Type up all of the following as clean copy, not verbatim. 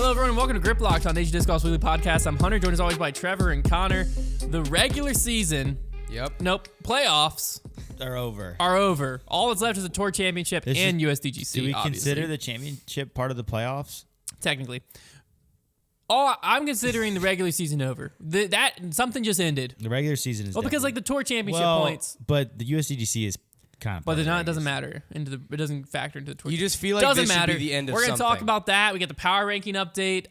Hello, everyone, and welcome to Grip Locked on Nation Disc Golf's Weekly Podcast. I'm Hunter, joined as always by Trevor and Konner. The regular season, playoffs are over. All that's left is the Tour Championship and USDGC. Do we obviously. consider the championship part of the playoffs? Technically. I'm considering the regular season over. Something just ended. The regular season is because like the Tour Championship points. But the USDGC is kind of. But it doesn't matter. It doesn't factor into the Tour. You just feel like this should be the end of We're something. We're going to talk about that. We get the power ranking update.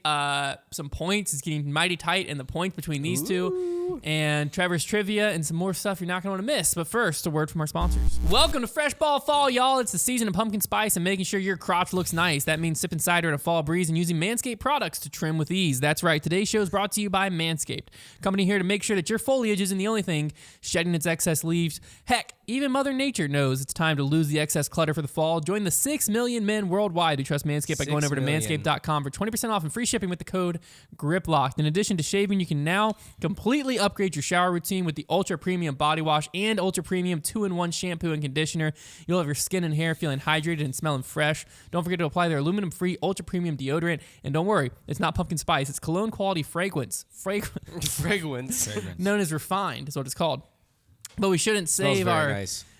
Some points. It's getting mighty tight in the points between these two. And Trevor's trivia and some more stuff you're not going to want to miss. But first, a word from our sponsors. Welcome to Fresh Ball Fall, y'all. It's the season of pumpkin spice and making sure your crotch looks nice. That means sipping cider in a fall breeze and using Manscaped products to trim with ease. That's right. Today's show is brought to you by Manscaped. Company here to make sure that your foliage isn't the only thing shedding its excess leaves. Heck, even Mother Nature knows it's time to lose the excess clutter for the fall. Join the 6 million men worldwide who trust Manscaped by going over to manscaped.com for 20% off and free shipping with the code GRIPLOCKED. In addition to shaving, you can now completely upgrade your shower routine with the Ultra Premium Body Wash and Ultra Premium 2-in-1 Shampoo and Conditioner. You'll have your skin and hair feeling hydrated and smelling fresh. Don't forget to apply their aluminum-free Ultra Premium deodorant. And don't worry, it's not pumpkin spice. It's cologne quality fragrance. Fragrance. Known as refined is what it's called. But we shouldn't save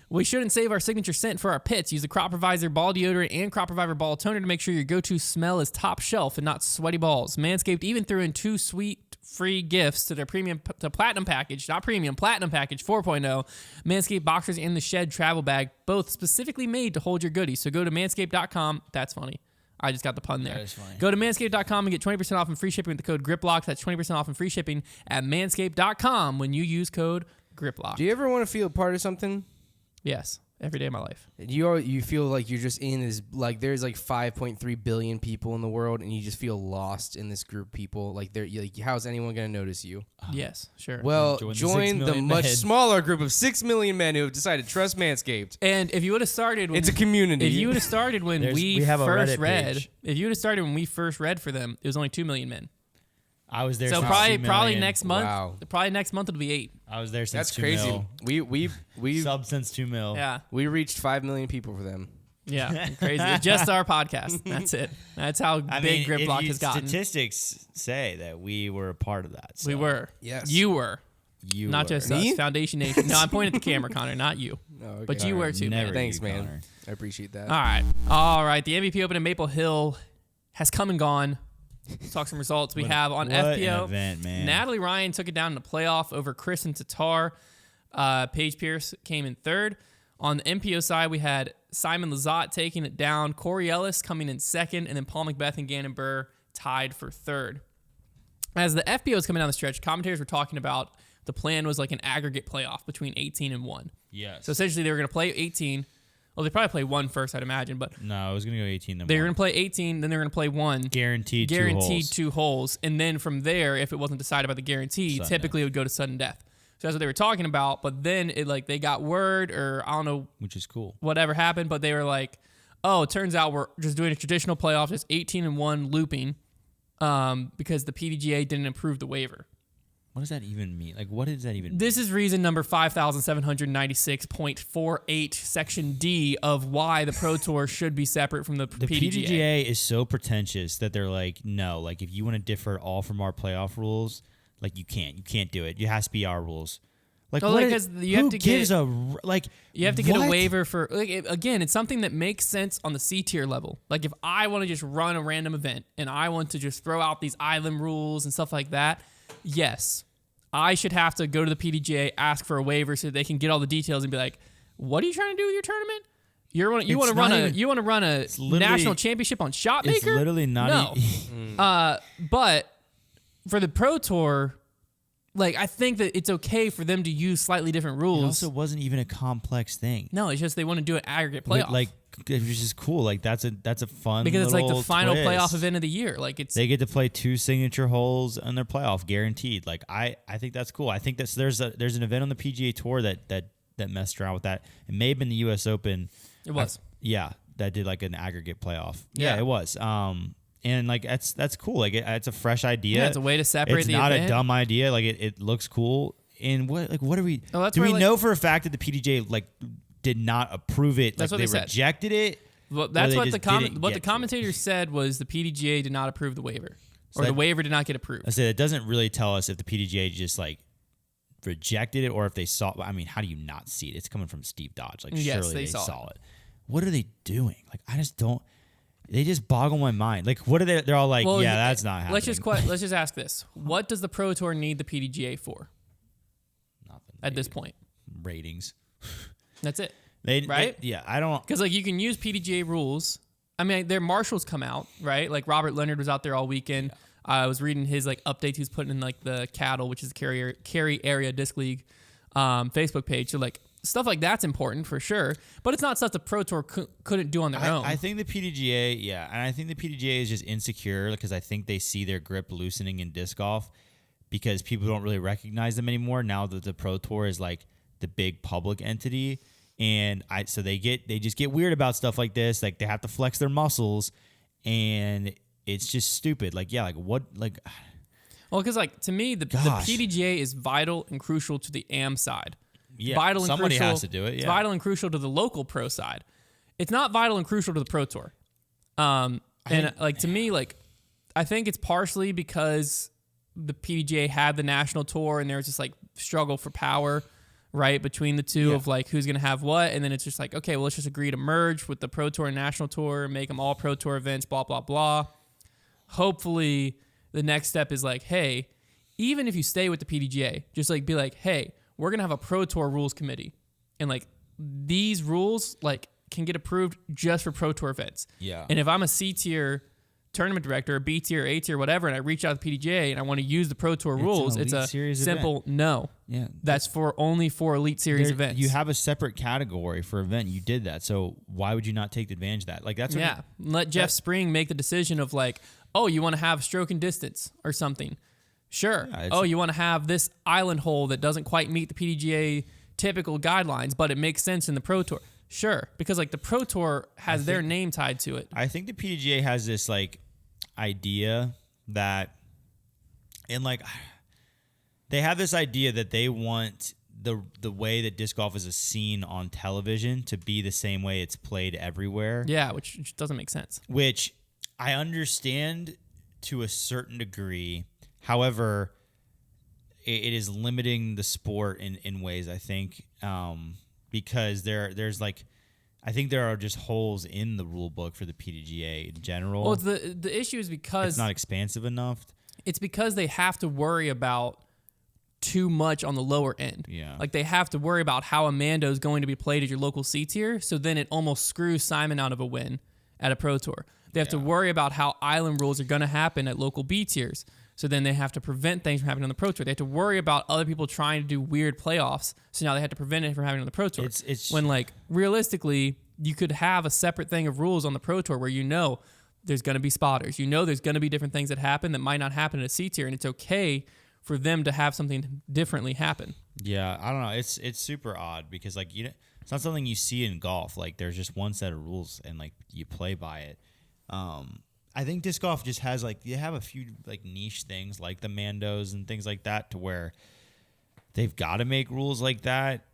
We shouldn't save our signature scent for our pits. Use the Crop Reviver Ball Deodorant and Crop Reviver Ball Toner to make sure your go-to smell is top shelf and not sweaty balls. Manscaped even threw in 2 sweet free gifts to their platinum package, not premium, platinum package 4.0, Manscaped Boxers and the Shed Travel Bag, both specifically made to hold your goodies. So go to manscaped.com. That's funny. I just got the pun there. That is funny. Go to manscaped.com and get 20% off and free shipping with the code GRIPLOCK. That's 20% off and free shipping at manscaped.com when you use code GRIPLOCK. Do you ever want to feel part of something? Yes. Every day of my life. You feel like you're just in this, like there's like 5.3 billion people in the world and you just feel lost in this group of people. Like how's anyone going to notice you? Yes, sure. Well, join the much smaller group of 6 million men who have decided to trust Manscaped. And if you would have started, it's a community. If you would have started when we first read for them, it was only 2 million men. I was there. So since probably next month. Wow. Probably next month it'll be 8. I was there since That's 2 crazy. mil. We sub since 2 mil. Yeah. We reached 5 million people for them. Yeah, crazy. It's just our podcast. That's it. That's how big Grip Lock has gotten. Statistics say that we were a part of that. So. We were. Yes. You were. Not were. just Me? us. Foundation Nation. No, I'm pointing at the camera, Konner, not you. Oh, okay. But you were too. Never. Thanks, you, man. Konner. I appreciate that. All right. The MVP Open in Maple Hill has come and gone. Let's talk some results we have on FPO. An event, man. Natalie Ryan took it down in the playoff over Kristen Tatar. Paige Pierce came in third. On the MPO side, we had Simon Lizotte taking it down, Corey Ellis coming in second, and then Paul Macbeth and Gannon Burr tied for third. As the FPO is coming down the stretch, commentators were talking about the plan was like an aggregate playoff between 18 and 1. Yes. So essentially they were going to play 18. Well, they probably play 1 first, I'd imagine, but No, I was going to go 18. they were going to play 18, then they were going to play 1. Guaranteed 2 holes. And then from there, if it wasn't decided by the guarantee, typically it would go to sudden death. So that's what they were talking about. But then they got word, or I don't know. Which is cool. Whatever happened, but they were like, oh, it turns out we're just doing a traditional playoff, just 18 and 1 looping because the PDGA didn't approve the waiver. What does that even mean? Like, what does that even mean? This is reason number 5,796.48, Section D of why the Pro Tour should be separate from the PDGA. The PDGA is so pretentious that they're like, no, like if you want to differ at all from our playoff rules, like you can't do it. It has to be our rules. Like, you have to get a waiver for, like, again, it's something that makes sense on the C tier level. Like if I want to just run a random event and I want to just throw out these island rules and stuff like that, yes, I should have to go to the PDGA, ask for a waiver so they can get all the details and be like, what are you trying to do with your tournament? You want to run a national championship on Shotmaker? It's literally not. But for the Pro Tour, like I think that it's okay for them to use slightly different rules. It also wasn't even a complex thing. No, it's just they want to do an aggregate playoff. Like it was just cool. Like that's a fun because it's like the final twist. playoff event of the year. Like they get to play 2 signature holes on their playoff guaranteed. Like I think that's cool. I think there's an event on the PGA Tour that messed around with that. It may have been the U.S. Open. It was. That did like an aggregate playoff. Yeah, it was. And like that's cool. Like it's a fresh idea. Yeah, it's a way to separate the event. It's not a dumb idea. Like it looks cool. And what are we? Oh, do we know for a fact that the PDGA like did not approve it? That's like what they rejected it. Well, that's what the commentator said was the PDGA did not approve the waiver. or the waiver did not get approved. I said it doesn't really tell us if the PDGA just like rejected it or if they saw. I mean, how do you not see it? It's coming from Steve Dodge. Like, yes, surely they saw it. What are they doing? Like, I just don't. They just boggle my mind. Like, what are they? They're all like, well, yeah, that's not happening. Let's just ask this: what does the Pro Tour need the PDGA for? Nothing at this point. Ratings. That's it. Right? Yeah, I don't. Because like you can use PDGA rules. I mean, their marshals come out, right? Like Robert Leonard was out there all weekend. Yeah. I was reading his like updates he's putting in like the Cattle, which is the Cary Area Disc League Facebook page. So like stuff like that's important for sure, but it's not stuff the Pro Tour couldn't do on their own. I think the PDGA, and I think the PDGA is just insecure because I think they see their grip loosening in disc golf because people don't really recognize them anymore now that the Pro Tour is like the big public entity. And so they just get weird about stuff like this. Like they have to flex their muscles, and it's just stupid. Like, yeah, like what, like. Well, because like to me, the PDGA is vital and crucial to the AM side. Yeah, vital and somebody crucial, has to do it. Yeah. It's vital and crucial to the local pro side. It's not vital and crucial to the Pro Tour. And like to me, like I think it's partially because the PDGA had the national tour, and there was this like struggle for power. Right, between the two of like who's going to have what. And then it's just like, okay, well, let's just agree to merge with the Pro Tour and National Tour, make them all Pro Tour events, blah, blah, blah. Hopefully, the next step is like, hey, even if you stay with the PDGA, just like be like, hey, we're going to have a Pro Tour rules committee. And like these rules like can get approved just for Pro Tour events. Yeah. And if I'm a C-tier tournament director, or B tier, A tier, whatever, and I reach out to the PDGA and I want to use the Pro Tour rules, it's a simple no. Yeah, that's only for Elite Series events. You have a separate category for event. You did that, so why would you not take advantage of that? Like that's what let Jeff Spring make the decision of like, oh, you want to have stroke and distance or something. Sure. Yeah, you want to have this island hole that doesn't quite meet the PDGA typical guidelines, but it makes sense in the Pro Tour. Sure, because like the Pro Tour has their name tied to it. I think the PDGA has this like idea that, and like they have this idea that they want the way that disc golf is seen on television to be the same way it's played everywhere. Yeah, which doesn't make sense. Which I understand to a certain degree. However, it is limiting the sport in ways, I think, because there's like, I think there are just holes in the rule book for the PDGA in general. Well, the issue is because it's not expansive enough. It's because they have to worry about too much on the lower end. Yeah. Like they have to worry about how Amando is going to be played at your local C tier, so then it almost screws Simon out of a win at a Pro Tour. They have to worry about how island rules are going to happen at local B tiers. So then they have to prevent things from happening on the Pro Tour. They have to worry about other people trying to do weird playoffs. So now they have to prevent it from happening on the Pro Tour. It's when like realistically, you could have a separate thing of rules on the Pro Tour where you know there's going to be spotters. You know there's going to be different things that happen that might not happen at a C tier, and it's okay for them to have something differently happen. Yeah, I don't know. It's super odd because like it's not something you see in golf. Like there's just one set of rules and like you play by it. I think disc golf just has like you have a few like niche things like the Mandos and things like that to where they've got to make rules like that.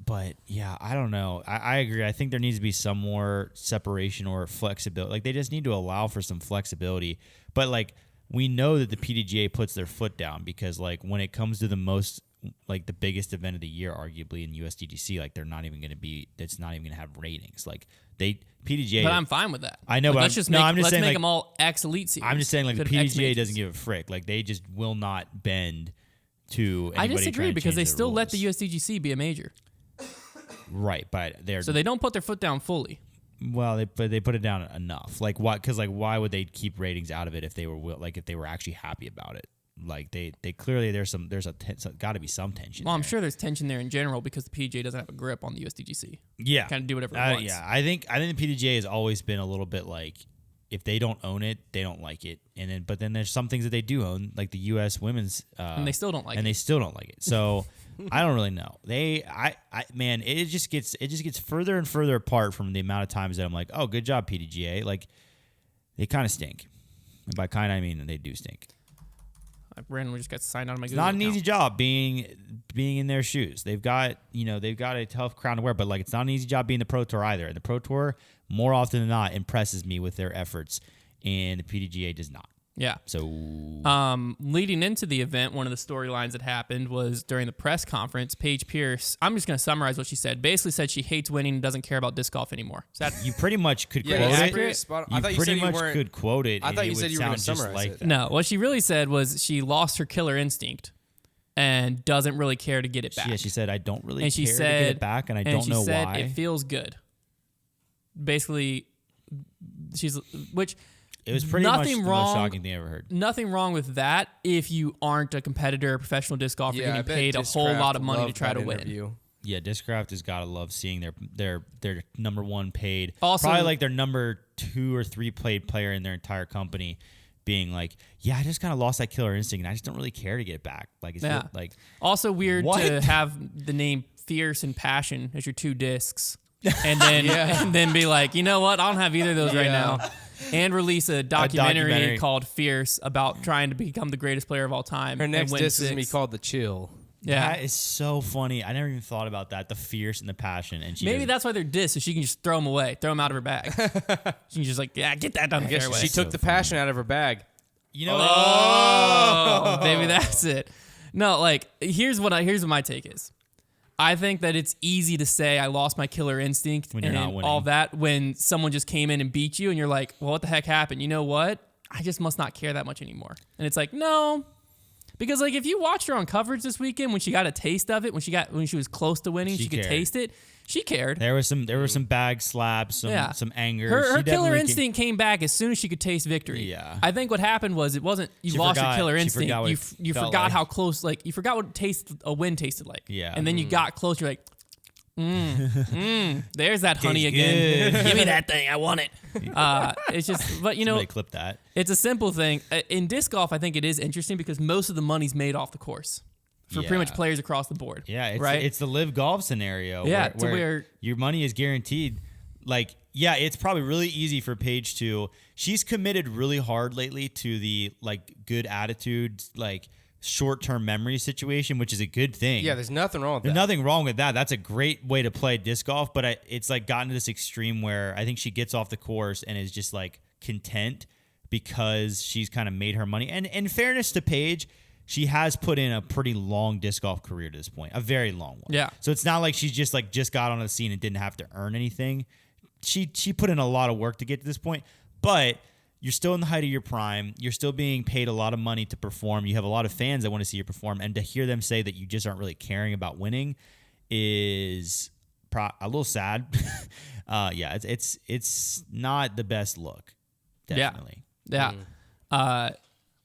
But yeah, I don't know. I agree. I think there needs to be some more separation or flexibility. Like they just need to allow for some flexibility. But like we know that the PDGA puts their foot down because like when it comes to the most like the biggest event of the year, arguably in USDGC, like they're not even going to be. It's not even going to have ratings. Like PDGA. But I'm fine with that. I know, like, but I'm just saying make them all X Elite Series. I'm just saying like the PDGA doesn't give a frick. Like they just will not bend to. I disagree because they still rules. let the USDGC be a major. Right, but so they don't put their foot down fully. Well, they put it down enough. Like why? Because like why would they keep ratings out of it if they were actually happy about it? Like they clearly there's got to be some tension. Well, I'm sure there's tension there in general because the PDGA doesn't have a grip on the USDGC. Yeah, kind of do whatever it wants. Yeah, I think the PDGA has always been a little bit like if they don't own it, they don't like it. And then there's some things that they do own, like the U.S. women's, and they still don't like it. And they still don't like it. So I don't really know. Man, it just gets further and further apart from the amount of times that I'm like, oh, good job PDGA. Like they kind of stink. And by kind I mean they do stink. I randomly just got signed on my. It's Google not an account. easy job being in their shoes. They've got a tough crown to wear, but like it's not an easy job being the Pro Tour either. And the Pro Tour more often than not impresses me with their efforts, and the PDGA does not. Yeah. So leading into the event, one of the storylines that happened was during the press conference, Paige Pierce, I'm just going to summarize what she said, basically said she hates winning and doesn't care about disc golf anymore. Is that you pretty much could quote accurate? it. Spot on. You I thought you pretty said you much weren't- could quote it. I thought and you it said would you were gonna sound just summarize like it. that. No, what she really said was she lost her killer instinct and doesn't really care to get it back. Yeah, she said, I don't really and care she to said, get it back, and I don't she know said why. it feels good. Basically, which It was pretty nothing much the wrong- most shocking thing I ever heard. nothing wrong with that if you aren't a competitor or professional disc golfer I getting bet paid a whole Discraft lot of money to loved try that to win. interview. Yeah, Discraft has got to love seeing their number one paid, Also- probably like their number 2 or 3 paid player in their entire company, being like, yeah, I just kind of lost that killer instinct, and I just don't really care to get it back. Like, it's Yeah. like Also weird What? to have the name Fierce and Passion as your 2 discs. And then and then be like, you know what? I don't have either of those right now. And release a documentary called Fierce about trying to become the greatest player of all time. Her and next win disc is going to be 6. called The Chill. Yeah. that is so funny. I never even thought about that. The fierce and the passion, and she Maybe does- that's why they're discs, so she can just throw them away, throw them out of her bag. She can just like, yeah, get that down the Guess fairway. she took the passion out of her bag. you know. Oh, maybe that's it. No, like here's what my take is. I think that it's easy to say I lost my killer instinct When you're and not winning. all that when someone just came in and beat you and you're like, well, what the heck happened? You know what? I just must not care that much anymore. And it's like, no. Because like if you watched her on coverage this weekend when she got a taste of it, when she was close to winning, She she could cared. taste it. She cared. There were some bag slaps, some anger. Her She killer definitely instinct came back as soon as she could taste victory. Yeah. I think what happened was it wasn't you She lost your forgot- killer she instinct. forgot what You it felt forgot like. how close, like you forgot what a win tasted like. Yeah. And then you got close. You're like, there's that honey Tastes again. good. Give me that thing. I want it. It's just, but you know, Somebody clip that. it's a simple thing. In disc golf, I think it is interesting because most of the money's made off the course for pretty much Yeah. players across the board. Yeah, it's right. it's the live golf scenario. Yeah, where, to where- your money is guaranteed. Like, yeah, it's probably really easy for Paige to. She's committed really hard lately to the like good attitude, like short-term memory situation, which is a good thing. Yeah, there's nothing wrong with There's that. nothing wrong with that. That's a great way to play disc golf, but it's like gotten to this extreme where I think she gets off the course and is just like content because she's kind of made her money. And in fairness to Paige, she has put in a pretty long disc golf career to this point, a very long one. Yeah. So it's not like she's just got on the scene and didn't have to earn anything. She put in a lot of work to get to this point, but you're still in the height of your prime. You're still being paid a lot of money to perform. You have a lot of fans that want to see you perform, and to hear them say that you just aren't really caring about winning is a little sad. Yeah, it's not the best look. Definitely. Yeah.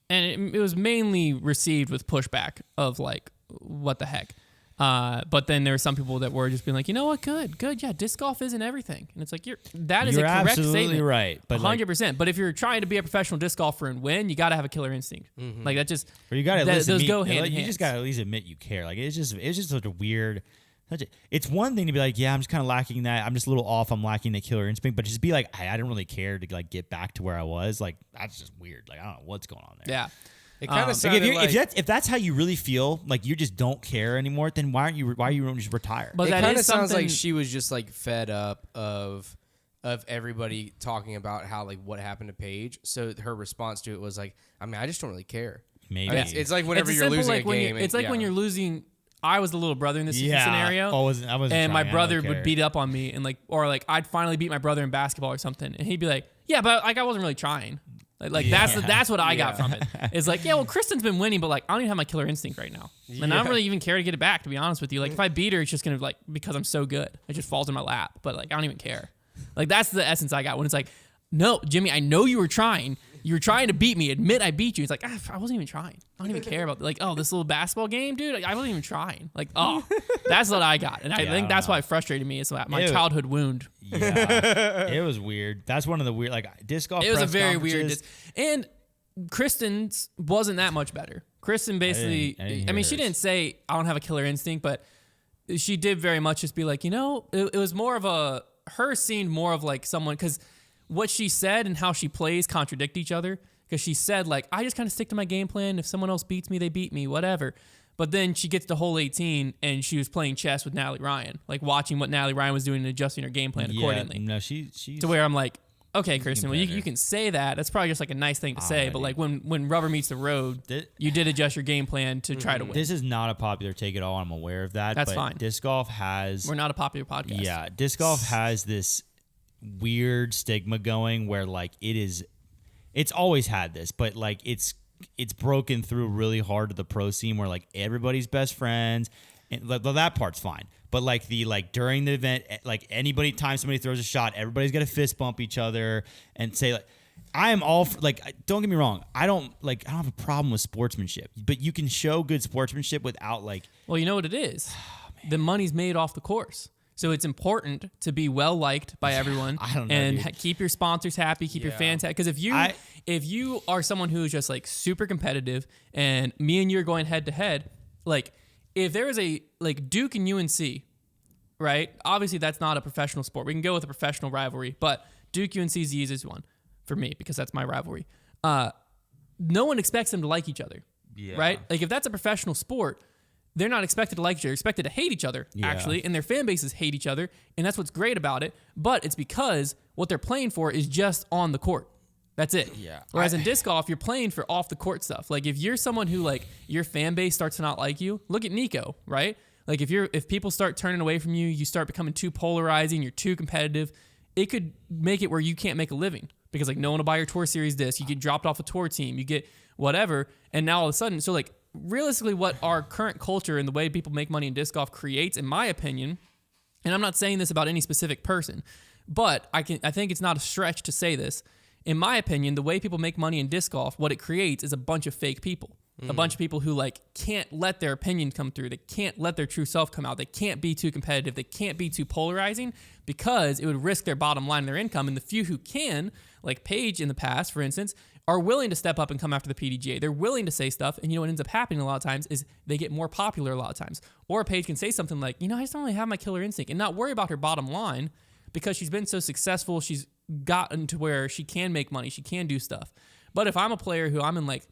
And it was mainly received with pushback of like, what the heck? But then there were some people that were just being like, you know what, good, yeah, disc golf isn't everything, and it's like that is You're a correct absolutely statement, right, but 100%. But if you're trying to be a professional disc golfer and win, you got to have a killer instinct. Like that just Or you got to those go hand in You hand. just got to at least admit you care. Like it's just such a weird. It's one thing to be like, yeah, I'm just kind of lacking that. I'm just a little off. I'm lacking that killer instinct. But just be like, I didn't really care to like get back to where I was. Like that's just weird. Like I don't know what's going on there. Yeah. It kind of Like sounded like if that's how you really feel, like you just don't care anymore, then why are you just retire? But it that kind of is sounds something- like she was just like fed up of everybody talking about how like what happened to Paige. So her response to it was like, I mean, I just don't really care. Maybe It's like whenever It's you're simple, losing like a when game. it's like when you're losing. I was the little brother in this scenario. I wasn't and my trying, I brother don't would care. beat up on me and like, or like I'd finally beat my brother in basketball or something, and he'd be like, "Yeah, but like I wasn't really trying." Like that's what I got from it. It's like, yeah, well, Kristen's been winning, but like I don't even have my killer instinct right now, and I don't really even care to get it back. To be honest with you, like if I beat her, it's just gonna like because I'm so good, it just falls in my lap. But like I don't even care. Like that's the essence I got when it's like, no, Jimmy, I know you were trying. You were trying to beat me. Admit I beat you. It's like, I wasn't even trying. I don't even care about like, oh, this little basketball game, dude. Like, I wasn't even trying. Like, oh, that's what I got. And I think that's why it frustrated me. Is my Ew. childhood wound. Yeah, it was weird. That's one of the weird like disc golf. It was a press very weird. conferences. And Kristen's wasn't that much better. Kristen basically, I didn't I mean, hear she hers. didn't say I don't have a killer instinct, but she did very much just be like, you know, it was more of her seemed more of like someone, because what she said and how she plays contradict each other. Because she said, like, I just kind of stick to my game plan. If someone else beats me, they beat me, whatever. But then she gets to hole 18 and she was playing chess with Natalie Ryan, like watching what Natalie Ryan was doing and adjusting her game plan accordingly. No, she's To where I'm like, Okay, Kristen. Well, you can say that. That's probably just like a nice thing to say. But like when rubber meets the road, you did adjust your game plan to try to win. This is not a popular take at all. I'm aware of that. That's but fine. Disc golf has. We're not a popular podcast. Yeah, disc golf has this weird stigma going where like it's always had this, but like it's broken through really hard to the pro scene where like everybody's best friends, and that part's fine. But like during the event, like time somebody throws a shot, everybody's got to fist bump each other and say like, I am all for, like, don't get me wrong, I don't have a problem with sportsmanship, but you can show good sportsmanship without like. Well, you know what it is? The money's made off the course. So it's important to be well liked by everyone. I don't know, and keep your sponsors happy, keep your fans happy. Because if you are someone who's just like super competitive, and me and you are going head to head, like if there is a like Duke and UNC, right? Obviously that's not a professional sport. We can go with a professional rivalry, but Duke UNC is the easiest one for me because that's my rivalry. No one expects them to like each other, right? Like if that's a professional sport, they're not expected to like each other. They're expected to hate each other, actually, and their fan bases hate each other, and that's what's great about it. But it's because what they're playing for is just on the court. That's it. Yeah. Whereas in disc golf, you're playing for off the court stuff. Like if you're someone who like your fan base starts to not like you, look at Nico, right? Like if people start turning away from you, you start becoming too polarizing, you're too competitive, it could make it where you can't make a living because like no one will buy your tour series disc, you get dropped off a tour team, you get whatever, and now all of a sudden, so like realistically what our current culture and the way people make money in disc golf creates, in my opinion, and I'm not saying this about any specific person, but I think it's not a stretch to say this. In my opinion, the way people make money in disc golf, what it creates is a bunch of fake people. A bunch of people who like can't let their opinion come through. They can't let their true self come out. They can't be too competitive. They can't be too polarizing because it would risk their bottom line and their income. And the few who can, like Paige in the past, for instance, are willing to step up and come after the PDGA. They're willing to say stuff. And you know what ends up happening a lot of times is they get more popular a lot of times. Or Paige can say something like, I just don't really have my killer instinct and not worry about her bottom line because she's been so successful. She's gotten to where she can make money. She can do stuff. But if I'm a player who I'm in like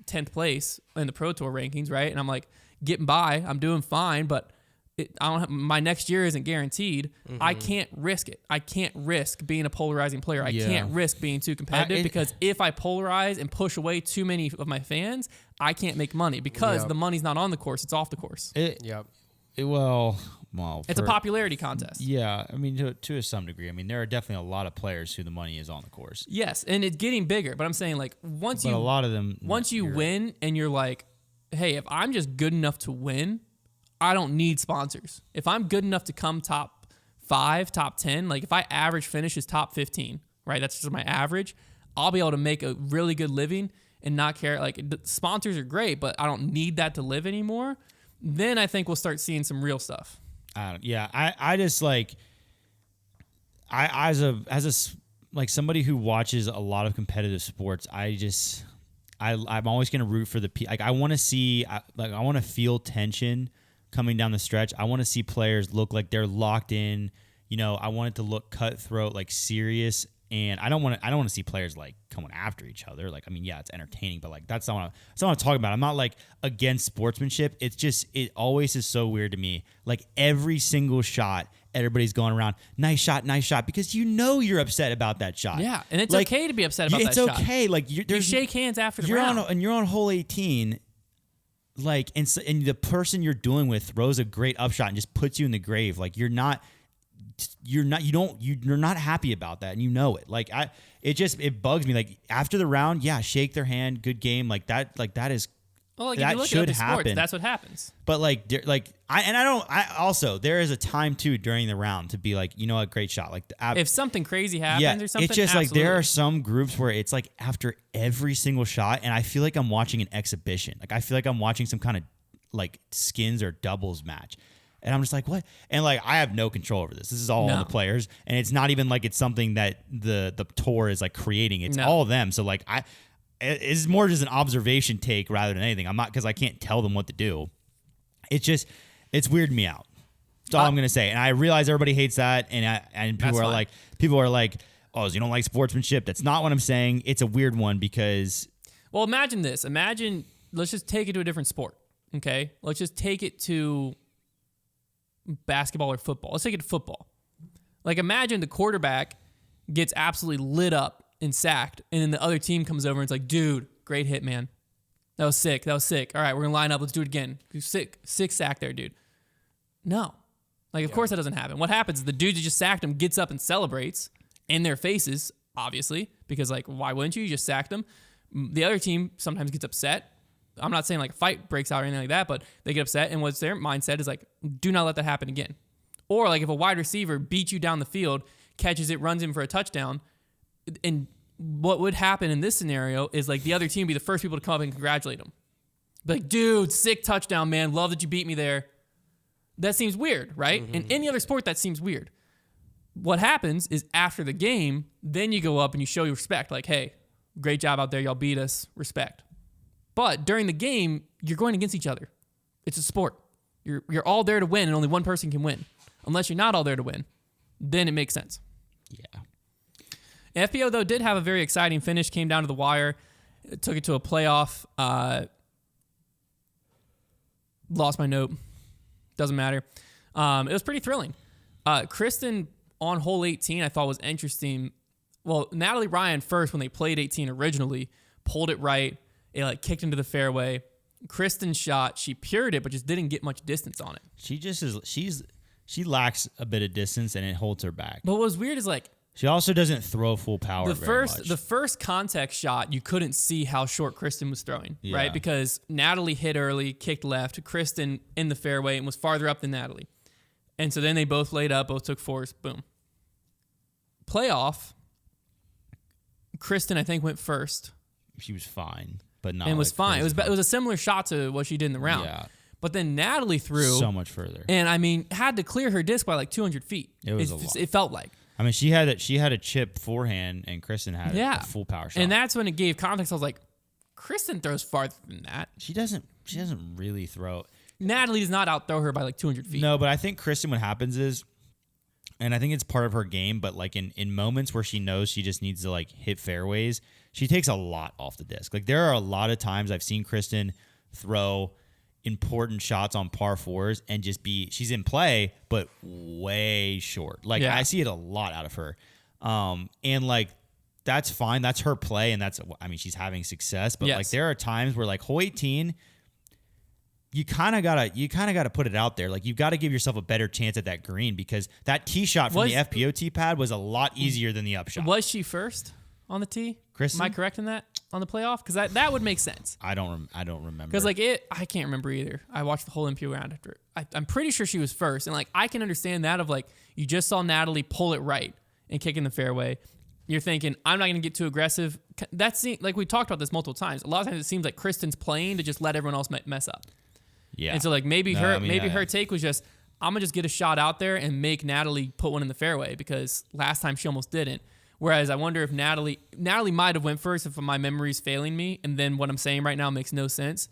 10th place in the Pro Tour rankings, right? And I'm like getting by, I'm doing fine, but my next year isn't guaranteed. I can't risk it. I can't risk being a polarizing player. I can't risk being too competitive because if I polarize and push away too many of my fans, I can't make money because the money's not on the course, it's off the course. It's a popularity contest. Yeah, I mean, to some degree. I mean, there are definitely a lot of players who the money is on the course. Yes, and it's getting bigger. But I'm saying, like, once you win and you're like, hey, if I'm just good enough to win, I don't need sponsors. If I'm good enough to come top 5, top 10, like if I average finishes top 15, right? That's just my average. I'll be able to make a really good living and not care. Like, the sponsors are great, but I don't need that to live anymore. Then I think we'll start seeing some real stuff. I just like as somebody who watches a lot of competitive sports, I'm always gonna root for I want to see I want to feel tension coming down the stretch. I want to see players look like they're locked in. I want it to look cutthroat, like serious. And I don't want to see players like coming after each other. Like, I mean, yeah, it's entertaining, but like that's not what I'm talking about. I'm not like against sportsmanship. It's just it always is so weird to me. Like every single shot, everybody's going around, nice shot, because you're upset about that shot. Yeah, and it's like, okay to be upset about that shot. It's okay. Like you shake hands after the round. You're on hole 18. Like and the person you're dealing with throws a great upshot and just puts you in the grave. Like you're not happy about that, and you know it. Like it bugs me. Like after the round, shake their hand, good game, like that is. Well, like if you look at the sports, that's what happens. But there is a time too during the round to be like, great shot. Like if something crazy happens or something, it's just absolutely. Like there are some groups where it's like after every single shot, and I feel like I'm watching an exhibition. Like I feel like I'm watching some kind of like skins or doubles match. And I'm just like, what? And like, I have no control over this. This is all on the players, and it's not even like it's something that the tour is like creating. It's all of them. So like, it's more just an observation take rather than anything. I'm not because I can't tell them what to do. It's weirding me out. That's all I'm gonna say. And I realize everybody hates that, and people are like, oh, so you don't like sportsmanship? That's not what I'm saying. It's a weird one because. Well, imagine this. Let's just take it to a different sport. Okay, let's just take it to basketball or football. Let's take it to football. Like imagine the quarterback gets absolutely lit up and sacked, and then the other team comes over and it's like, dude, great hit, man. That was sick. All right, we're gonna line up. Let's do it again. Sick sack there, dude. No. Like, of course that doesn't happen. What happens is the dude who just sacked him gets up and celebrates in their faces, obviously, because, like, why wouldn't you? You just sacked him. The other team sometimes gets upset. I'm not saying, like, a fight breaks out or anything like that, but they get upset, and what's their mindset is, like, do not let that happen again. Or, like, if a wide receiver beats you down the field, catches it, runs in for a touchdown, and what would happen in this scenario is, like, the other team would be the first people to come up and congratulate him. Be like, dude, sick touchdown, man. Love that you beat me there. That seems weird, right? In any other sport, that seems weird. What happens is after the game, then you go up and you show your respect. Like, hey, great job out there. Y'all beat us. Respect. But during the game, you're going against each other. It's a sport. You're all there to win, and only one person can win. Unless you're not all there to win, then it makes sense. Yeah. FPO, though, did have a very exciting finish. Came down to the wire. Took it to a playoff. Lost my note. Doesn't matter. It was pretty thrilling. Kristen on hole 18 I thought was interesting. Well, Natalie Ryan first, when they played 18 originally, pulled it right. It like kicked into the fairway. Kristen's shot, she pured it, but just didn't get much distance on it. She lacks a bit of distance, and it holds her back. But what was weird is, like, she also doesn't throw full power very much. The first contact shot, you couldn't see how short Kristen was throwing, right? Because Natalie hit early, kicked left, Kristen in the fairway, and was farther up than Natalie. And so then they both laid up, both took fours, boom. Playoff, Kristen, I think, went first. She was fine, but not. And was fine. It crazy. was a similar shot to what she did in the round. Yeah. But then Natalie threw so much further, and I mean had to clear her disc by like 200 feet. It was a lot. It felt like. I mean, she had a chip forehand, and Kristen had a full power shot. And that's when it gave context. I was like, Kristen throws farther than that. She doesn't really throw. Natalie does not outthrow her by like 200 feet. No, but I think Kristen, what happens is, and I think it's part of her game, but like in moments where she knows she just needs to like hit fairways, she takes a lot off the disc. Like there are a lot of times I've seen Kristen throw important shots on par fours and just she's in play, but way short. Like I see it a lot out of her. And like, that's fine. That's her play. And she's having success, but like there are times where like hole 18, you kind of gotta put it out there. Like you've got to give yourself a better chance at that green, because that tee shot from the FPO tee pad was a lot easier than the upshot. Was she first on the tee? Kristen? Am I correct in that on the playoff? Because that would make sense. I don't remember. Because like I can't remember either. I watched the whole MPO round after. I'm pretty sure she was first, and like I can understand that of like you just saw Natalie pull it right and kick in the fairway. You're thinking I'm not going to get too aggressive. That's like we talked about this multiple times. A lot of times it seems like Kristen's playing to just let everyone else mess up. Yeah. And so like maybe her take was just I'm gonna just get a shot out there and make Natalie put one in the fairway, because last time she almost didn't. Whereas I wonder if Natalie might have went first if my memory's failing me, and then what I'm saying right now makes no sense.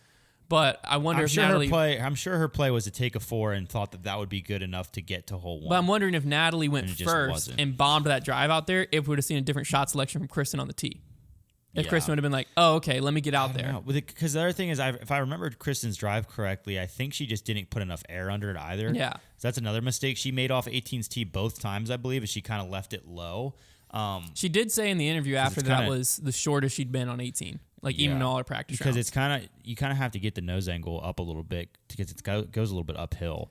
But I wonder if Natalie... I'm sure her play was to take a 4 and thought that would be good enough to get to hole 1. But I'm wondering if Natalie went first and bombed that drive out there, if we would have seen a different shot selection from Kristen on the tee. If Kristen would have been like, oh, okay, let me get out there. Because the other thing is, if I remember Kristen's drive correctly, I think she just didn't put enough air under it either. Yeah. So that's another mistake she made off 18's tee both times, I believe, is she kind of left it low. She did say in the interview after that was the shortest she'd been on 18, like even in all her practice because rounds. you kind of have to get the nose angle up a little bit because it goes a little bit uphill.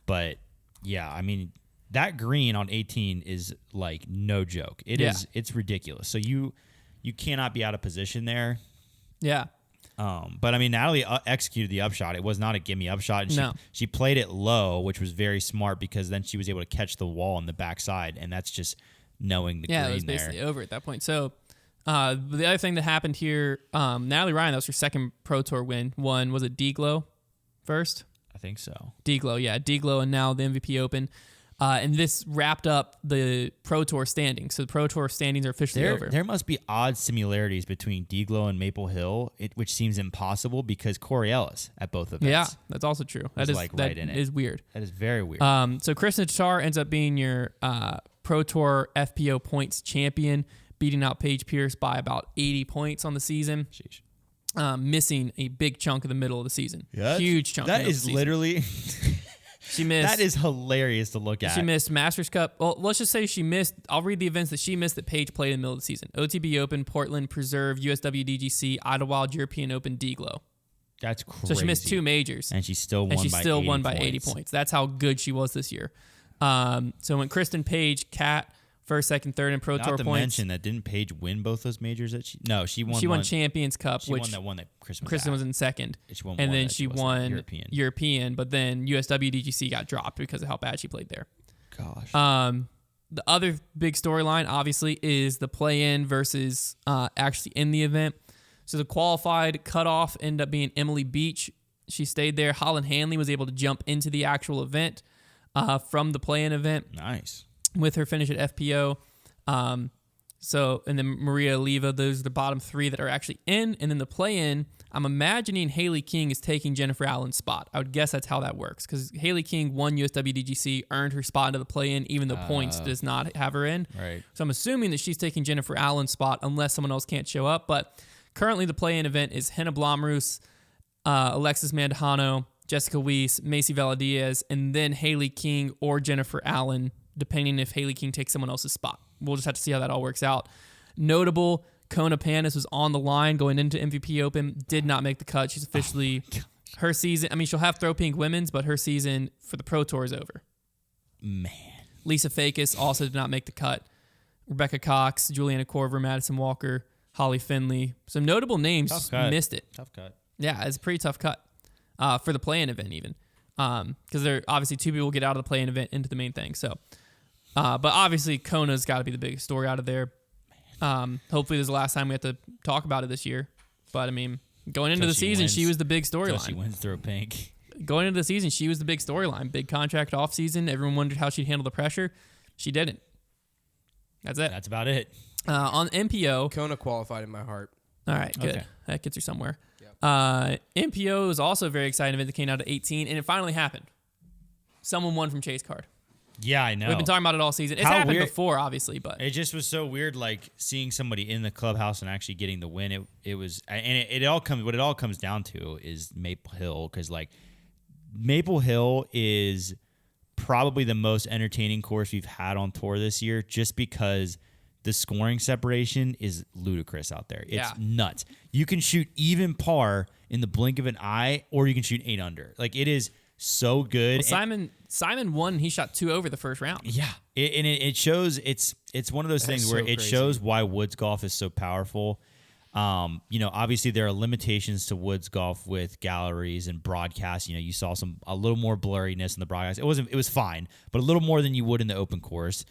But yeah, I mean that green on 18 is like no joke. It's ridiculous. So you cannot be out of position there. Yeah. But I mean Natalie executed the upshot. It was not a gimme upshot. And she played it low, which was very smart because then she was able to catch the wall on the backside, and that's just knowing the green there. Yeah, it was basically over at that point. So the other thing that happened here, Natalie Ryan, that was her second Pro Tour win. Was it D-Glow first? I think so. D-Glow, yeah. D-Glow and now the MVP Open. And this wrapped up the Pro Tour standings. So the Pro Tour standings are officially over. There must be odd similarities between D-Glow and Maple Hill, which seems impossible because Corey Ellis at both events. Yeah, that's also true. That is weird. That is very weird. So Kristen Char ends up being your Pro Tour FPO points champion, beating out Paige Pierce by about 80 points on the season. Sheesh. Missing a big chunk of the middle of the season. Yeah, huge chunk. That is literally She missed. That is hilarious to look at. She missed Masters Cup. Well, let's just say she missed. I'll read the events that she missed that Paige played in the middle of the season. OTB Open, Portland, Preserve, USW DGC, Idlewild, European Open, D-Glow. That's crazy. So she missed 2 majors. And she still won by 80 points. That's how good she was this year. So when Kristen Paige, Kat, first, second, third in Pro Tour Not to points. mention that didn't Paige win both those majors that she won. She won Champions Cup, she which won that one that Kristen was in second. She won and one then that she wasn't won European, but then USW DGC got dropped because of how bad she played there. Gosh. The other big storyline, obviously, is the play-in versus actually in the event. So the qualified cutoff ended up being Emily Beach. She stayed there. Holland Hanley was able to jump into the actual event from the play-in event. Nice. With her finish at FPO. And then Maria Oliva, those are the bottom 3 that are actually in. And then the play-in, I'm imagining Haley King is taking Jennifer Allen's spot. I would guess that's how that works because Haley King won USW DGC, earned her spot into the play-in, even though points does not have her in. Right. So I'm assuming that she's taking Jennifer Allen's spot unless someone else can't show up. But currently the play-in event is Henna Blomroos, Alexis Mandujano, Jessica Weiss, Macy Valadiaz, and then Haley King or Jennifer Allen, depending if Haley King takes someone else's spot. We'll just have to see how that all works out. Notable, Kona Panis was on the line going into MVP Open, did not make the cut. She's officially, her season, I mean, she'll have Throw Pink Women's, but her season for the Pro Tour is over. Man. Lisa Fakis also did not make the cut. Rebecca Cox, Juliana Korver, Madison Walker, Holly Finley. Some notable names missed it. Tough cut. Yeah, it's a pretty tough cut for the play-in event even. Because there obviously 2 people get out of the play-in event into the main thing. So, but obviously Kona's got to be the biggest story out of there. Hopefully this is the last time we have to talk about it this year. But I mean, going into the season, she was the big storyline. She wins Throw Pink. Going into the season, she was the big storyline. Big contract off season. Everyone wondered how she'd handle the pressure. She didn't. That's it. That's about it. On MPO, Kona qualified in my heart. all right, good. Okay. That gets her somewhere. Yep. MPO was also a very exciting event that came out at 18, and it finally happened. Someone won from Chase Card. Yeah, I know. We've been talking about it all season. It's How happened weird- before, obviously, but It just was so weird, like seeing somebody in the clubhouse and actually getting the win. It was, and it all comes. What it all comes down to is Maple Hill, because like Maple Hill is probably the most entertaining course we've had on tour this year, just because the scoring separation is ludicrous out there. It's nuts. You can shoot even par in the blink of an eye, or you can shoot 8 under. Like it is so good. Well, Simon won. He shot 2 over the first round. Yeah, it shows. It's one of those things where it shows why woods golf is so powerful. Obviously there are limitations to woods golf with galleries and broadcasts. You saw a little more blurriness in the broadcast. It was fine, but a little more than you would in the open course.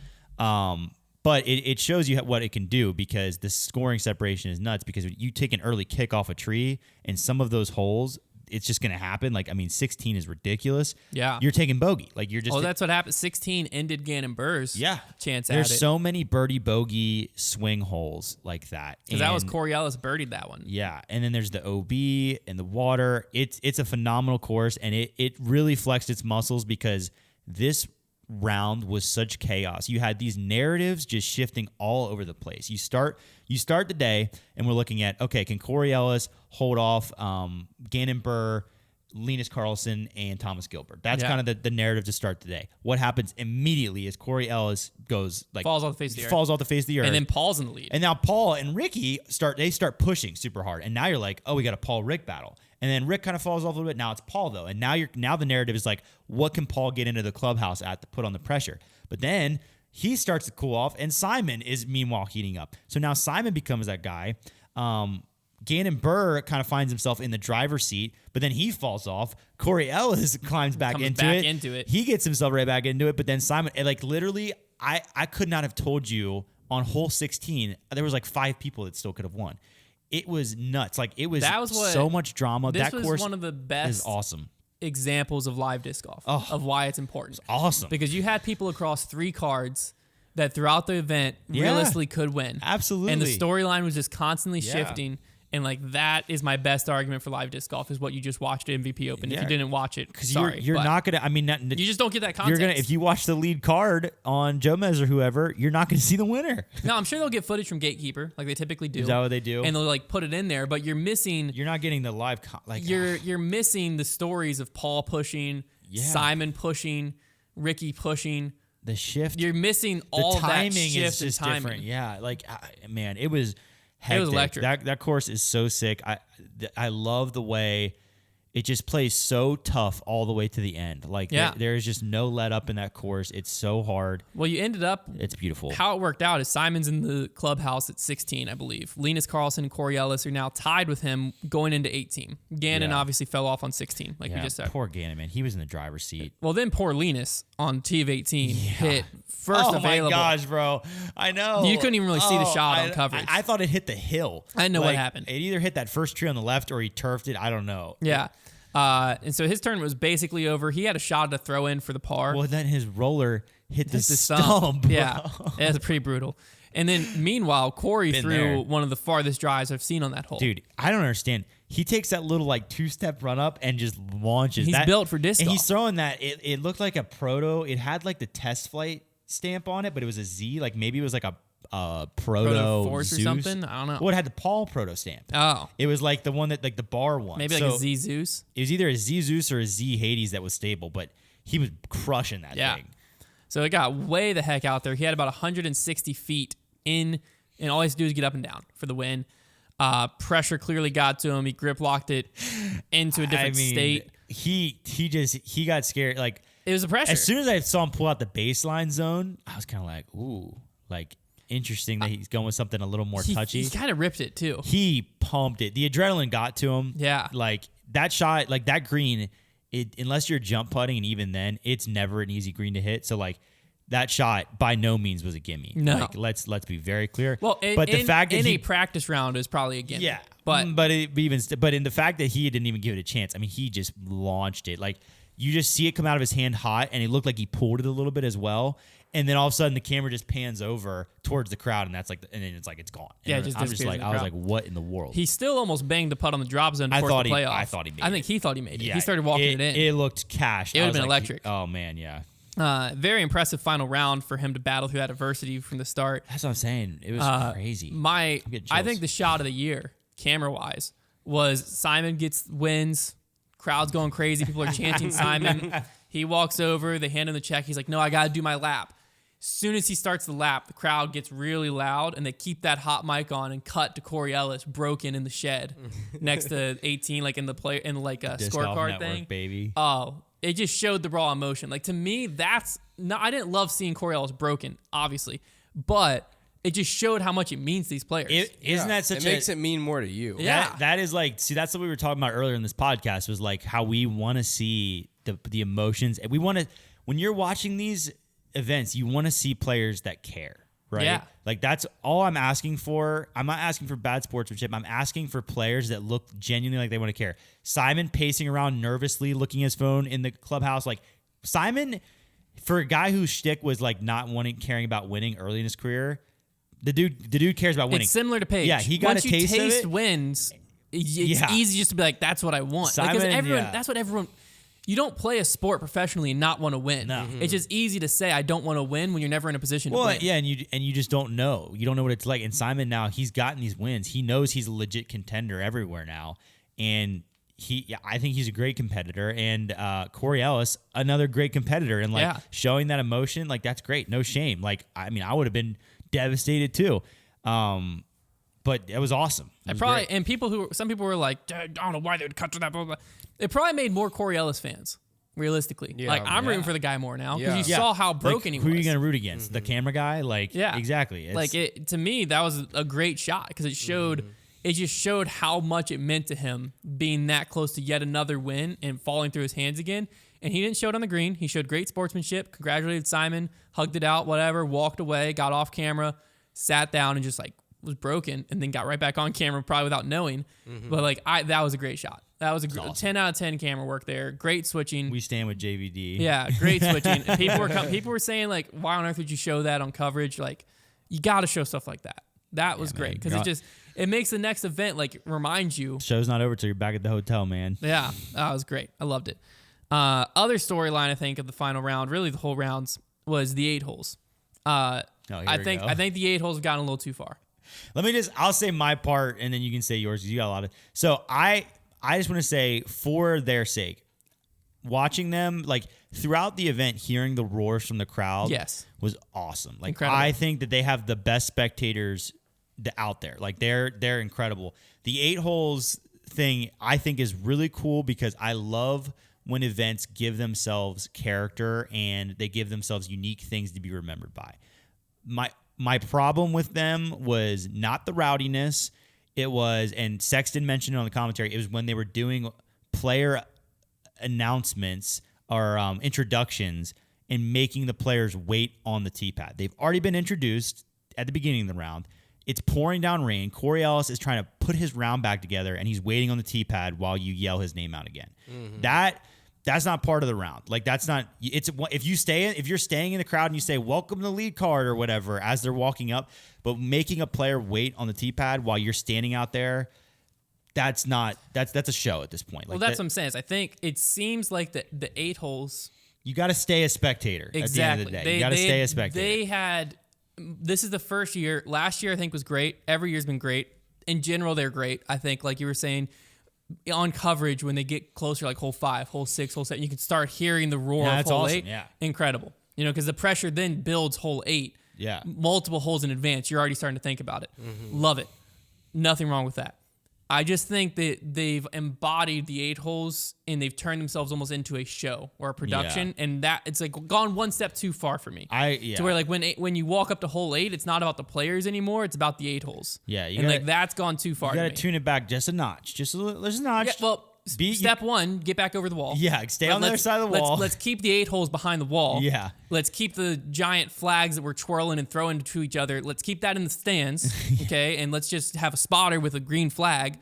But it shows you what it can do, because the scoring separation is nuts, because you take an early kick off a tree and some of those holes, it's just going to happen. Like, I mean, 16 is ridiculous. Yeah. You're taking bogey. Like, you're just... Oh, that's what happened. 16 ended Gannon Burr's chance at it. There's so many birdie bogey swing holes like that. Because that was Corey Ellis birdied that one. Yeah. And then there's the OB and the water. It's a phenomenal course, and it really flexed its muscles, because this round was such chaos. You had these narratives just shifting all over the place. You start the day, and we're looking at, okay, can Corey Ellis hold off Gannon Burr, Linus Carlson, and Thomas Gilbert? That's kind of the narrative to start the day. What happens immediately is Corey Ellis goes falls off the face of the earth. And then Paul's in the lead. And now Paul and Ricky start pushing super hard. And now you're like, oh, we got a Paul Rick battle. And then Rick kind of falls off a little bit. Now it's Paul, though. And now the narrative is like, what can Paul get into the clubhouse at to put on the pressure? But then he starts to cool off, and Simon is meanwhile heating up. So now Simon becomes that guy. Gannon Burr kind of finds himself in the driver's seat, but then he falls off. Corey Ellis climbs back into it. He gets himself right back into it. But then Simon, like literally, I could not have told you on hole 16, there was like 5 people that still could have won. It was nuts. Like it was so much drama. That was one of the best is awesome examples of live disc golf, of why it's important. It's awesome. Because you had people across 3 cards that throughout the event realistically could win. Absolutely. And the storyline was just constantly shifting. And like that is my best argument for live disc golf, is what you just watched at MVP Open. If you didn't watch it, sorry, you're not gonna. I mean, you just don't get that context. If you watch the lead card on Jomez or whoever, you're not gonna see the winner. No, I'm sure they'll get footage from Gatekeeper, like they typically do. Is that what they do? And they'll like put it in there, but you're missing. You're not getting the live. You're missing the stories of Paul pushing Simon pushing, Ricky pushing. The shift. You're missing all that timing shift is just and timing. different. Yeah, like man, it was hectic. It was electric. That course is so sick. I love the way it just plays so tough all the way to the end. Like there is just no let up in that course. It's so hard. Well, you ended up. It's beautiful. How it worked out is Simon's in the clubhouse at 16, I believe. Linus Carlson and Corey Ellis are now tied with him going into 18. Gannon obviously fell off on 16, like we just said. Poor Gannon, man. He was in the driver's seat. Well, then poor Linus on tee of 18 hit first available. Oh my gosh, bro. I know. You couldn't even really see the shot on coverage. I thought it hit the hill. I didn't know what happened. It either hit that first tree on the left or he turfed it. I don't know. Yeah. And so his turn was basically over. He had a shot to throw in for the par. Well, then his roller hit the stump. Yeah, it was pretty brutal. And then meanwhile, Corey threw one of the farthest drives I've seen on that hole. Dude, I don't understand. He takes that little like 2-step run up and just launches. He's built for disc golf. And he's throwing that. It looked like a proto. It had like the test flight stamp on it, but it was a Z. Like maybe it was like a proto Force Zeus or something. I don't know. Well, it had the Paul proto stamp. Oh, it was like the one that like the bar one. Maybe like a Z Zeus. It was either a Z Zeus or a Z Hades that was stable, but he was crushing that thing. So it got way the heck out there. He had about 160 feet in, and all he has to do is get up and down for the win. Pressure clearly got to him. He grip locked it into a different state. He got scared. Like it was the pressure. As soon as I saw him pull out the baseline zone, I was kind of like, ooh, like interesting that he's going with something a little more touchy. He kind of ripped it too. He pumped it. The adrenaline got to him. Yeah. Like that shot, like that green, unless you're jump putting, and even then, it's never an easy green to hit. So like that shot by no means was a gimme. No. Like, let's be very clear. Well, but the fact that a practice round is probably a gimme. Yeah. But in the fact that he didn't even give it a chance, I mean, he just launched it. Like you just see it come out of his hand hot, and it looked like he pulled it a little bit as well. And then all of a sudden, the camera just pans over towards the crowd, and that's like, and then it's like it's gone. Yeah, and I was like, what in the world? He still almost banged the putt on the drop zone before the playoff. I thought he made it. I think he thought he made it. Yeah, he started walking it in. It looked cash. It would have been electric. Oh man, yeah. Very impressive final round for him to battle through that adversity from the start. That's what I'm saying. It was crazy. I think the shot of the year, camera-wise, was Simon wins. Crowd's going crazy. People are chanting Simon. He walks over. They hand him the check. He's like, no, I got to do my lap. As soon as he starts the lap, the crowd gets really loud, and they keep that hot mic on and cut to Corey Ellis broken in the shed next to 18, like in the play in like a scorecard thing. Baby. Oh, it just showed the raw emotion. Like to me, that's not. I didn't love seeing Corey Ellis broken, obviously, but it just showed how much it means to these players. Isn't that such? It makes it mean more to you. Yeah, that is like. See, that's what we were talking about earlier in this podcast. Was like how we want to see the emotions, and we want to. When you're watching these events, you want to see players that care, right? Yeah. Like that's all I'm asking for. I'm not asking for bad sportsmanship. I'm asking for players that look genuinely like they want to care. Simon pacing around nervously, looking at his phone in the clubhouse. Like Simon, for a guy whose shtick was like not caring about winning early in his career, the dude cares about winning. It's similar to Paige. Yeah, he got Once a taste of it. Wins, it's easy just to be like, that's what I want. Simon, because that's what everyone. You don't play a sport professionally and not want to win. No. It's just easy to say I don't want to win when you're never in a position to win. Yeah, and you just don't know. You don't know what it's like. And Simon now, he's gotten these wins. He knows he's a legit contender everywhere now. And I think he's a great competitor. And Corey Ellis, another great competitor. And like showing that emotion, like that's great. No shame. Like, I mean, I would have been devastated too. But it was awesome. It was And some people were like, I don't know why they would cut to that, blah, blah, blah. It probably made more Corey Ellis fans, realistically. Yeah, like, I'm rooting for the guy more now because you saw how broken he was. Who are you going to root against? The camera guy? Like, exactly. To me, that was a great shot because it showed, it just showed how much it meant to him being that close to yet another win and falling through his hands again. And he didn't show it on the green. He showed great sportsmanship, congratulated Simon, hugged it out, whatever, walked away, got off camera, sat down and just like was broken and then got right back on camera probably without knowing. But like that was a great shot. That was a awesome. 10 out of 10 camera work there. Great switching. We stand with JVD. Yeah, great switching. People were saying like, why on earth would you show that on coverage? Like, you got to show stuff like that. That was great because it makes the next event like remind you. Show's not over till you're back at the hotel, man. Yeah, that was great. I loved it. Other storyline I think of the final round, really the whole rounds, was the 8 holes. I think the 8 holes have gotten a little too far. I'll say my part and then you can say yours because you got a lot of. So I just want to say for their sake, watching them like throughout the event, hearing the roars from the crowd was awesome. Like incredible. I think that they have the best spectators out there. Like they're incredible. The 8 holes thing I think is really cool because I love when events give themselves character and they give themselves unique things to be remembered by. My problem with them was not the rowdiness. It was, and Sexton mentioned it on the commentary, it was when they were doing player announcements or introductions and making the players wait on the tee pad. They've already been introduced at the beginning of the round. It's pouring down rain. Corey Ellis is trying to put his round back together, and he's waiting on the tee pad while you yell his name out again. That's not part of the round. Like that's not. It's if you're staying in the crowd and you say welcome to the lead card or whatever as they're walking up, but making a player wait on the tee pad while you're standing out there, that's a show at this point. Well, that's what I'm saying. I think it seems like the 8 holes. You got to stay a spectator. Exactly. At the end of the day, you got to stay a spectator. This is the first year. Last year I think was great. Every year's been great. In general, they're great. I think, like you were saying, on coverage when they get closer, like hole 5, hole 6, hole 7, you can start hearing the roar of hole 8. Yeah. Incredible. Because the pressure then builds hole 8. Yeah. Multiple holes in advance. You're already starting to think about it. Love it. Nothing wrong with that. I just think that they've embodied the 8 holes and they've turned themselves almost into a show or a production, and that it's like gone one step too far for me. To where like when you walk up to hole 8, it's not about the players anymore; it's about the 8 holes. Yeah, like that's gone too far. You got to tune it back just a notch, just a notch. Yeah, well, step 1, get back over the wall. Yeah, stay on the other side of the wall. Let's keep the 8 holes behind the wall. Yeah. Let's keep the giant flags that we're twirling and throwing to each other. Let's keep that in the stands, okay? And let's just have a spotter with a green flag.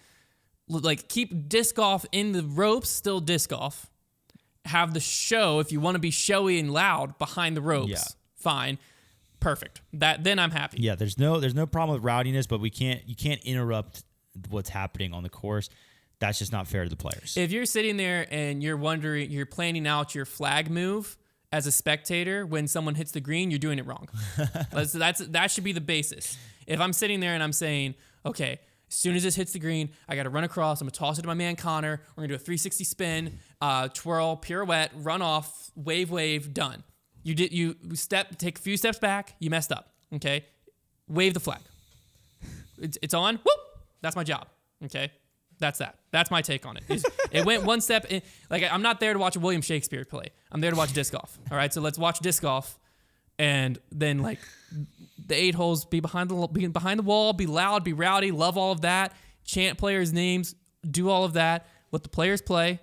Like, keep disc golf in the ropes, still disc golf. Have the show, if you want to be showy and loud, behind the ropes. Yeah. Fine. Perfect. Then I'm happy. Yeah, there's no problem with rowdiness, but you can't interrupt what's happening on the course. That's just not fair to the players. If you're sitting there and you're wondering, you're planning out your flag move as a spectator when someone hits the green, you're doing it wrong. That should be the basis. If I'm sitting there and I'm saying, okay, as soon as this hits the green, I got to run across. I'm going to toss it to my man, Konner. We're going to do a 360 spin, twirl, pirouette, run off, wave, done. You take a few steps back. You messed up. Okay. Wave the flag. It's on. Whoop. That's my job. Okay. That's that. That's my take on it. It went one step in, like I'm not there to watch a William Shakespeare play. I'm there to watch disc golf. All right. So let's watch disc golf. And then like the 8 holes, be behind the wall, be loud, be rowdy, love all of that, chant players' names, do all of that, let the players play,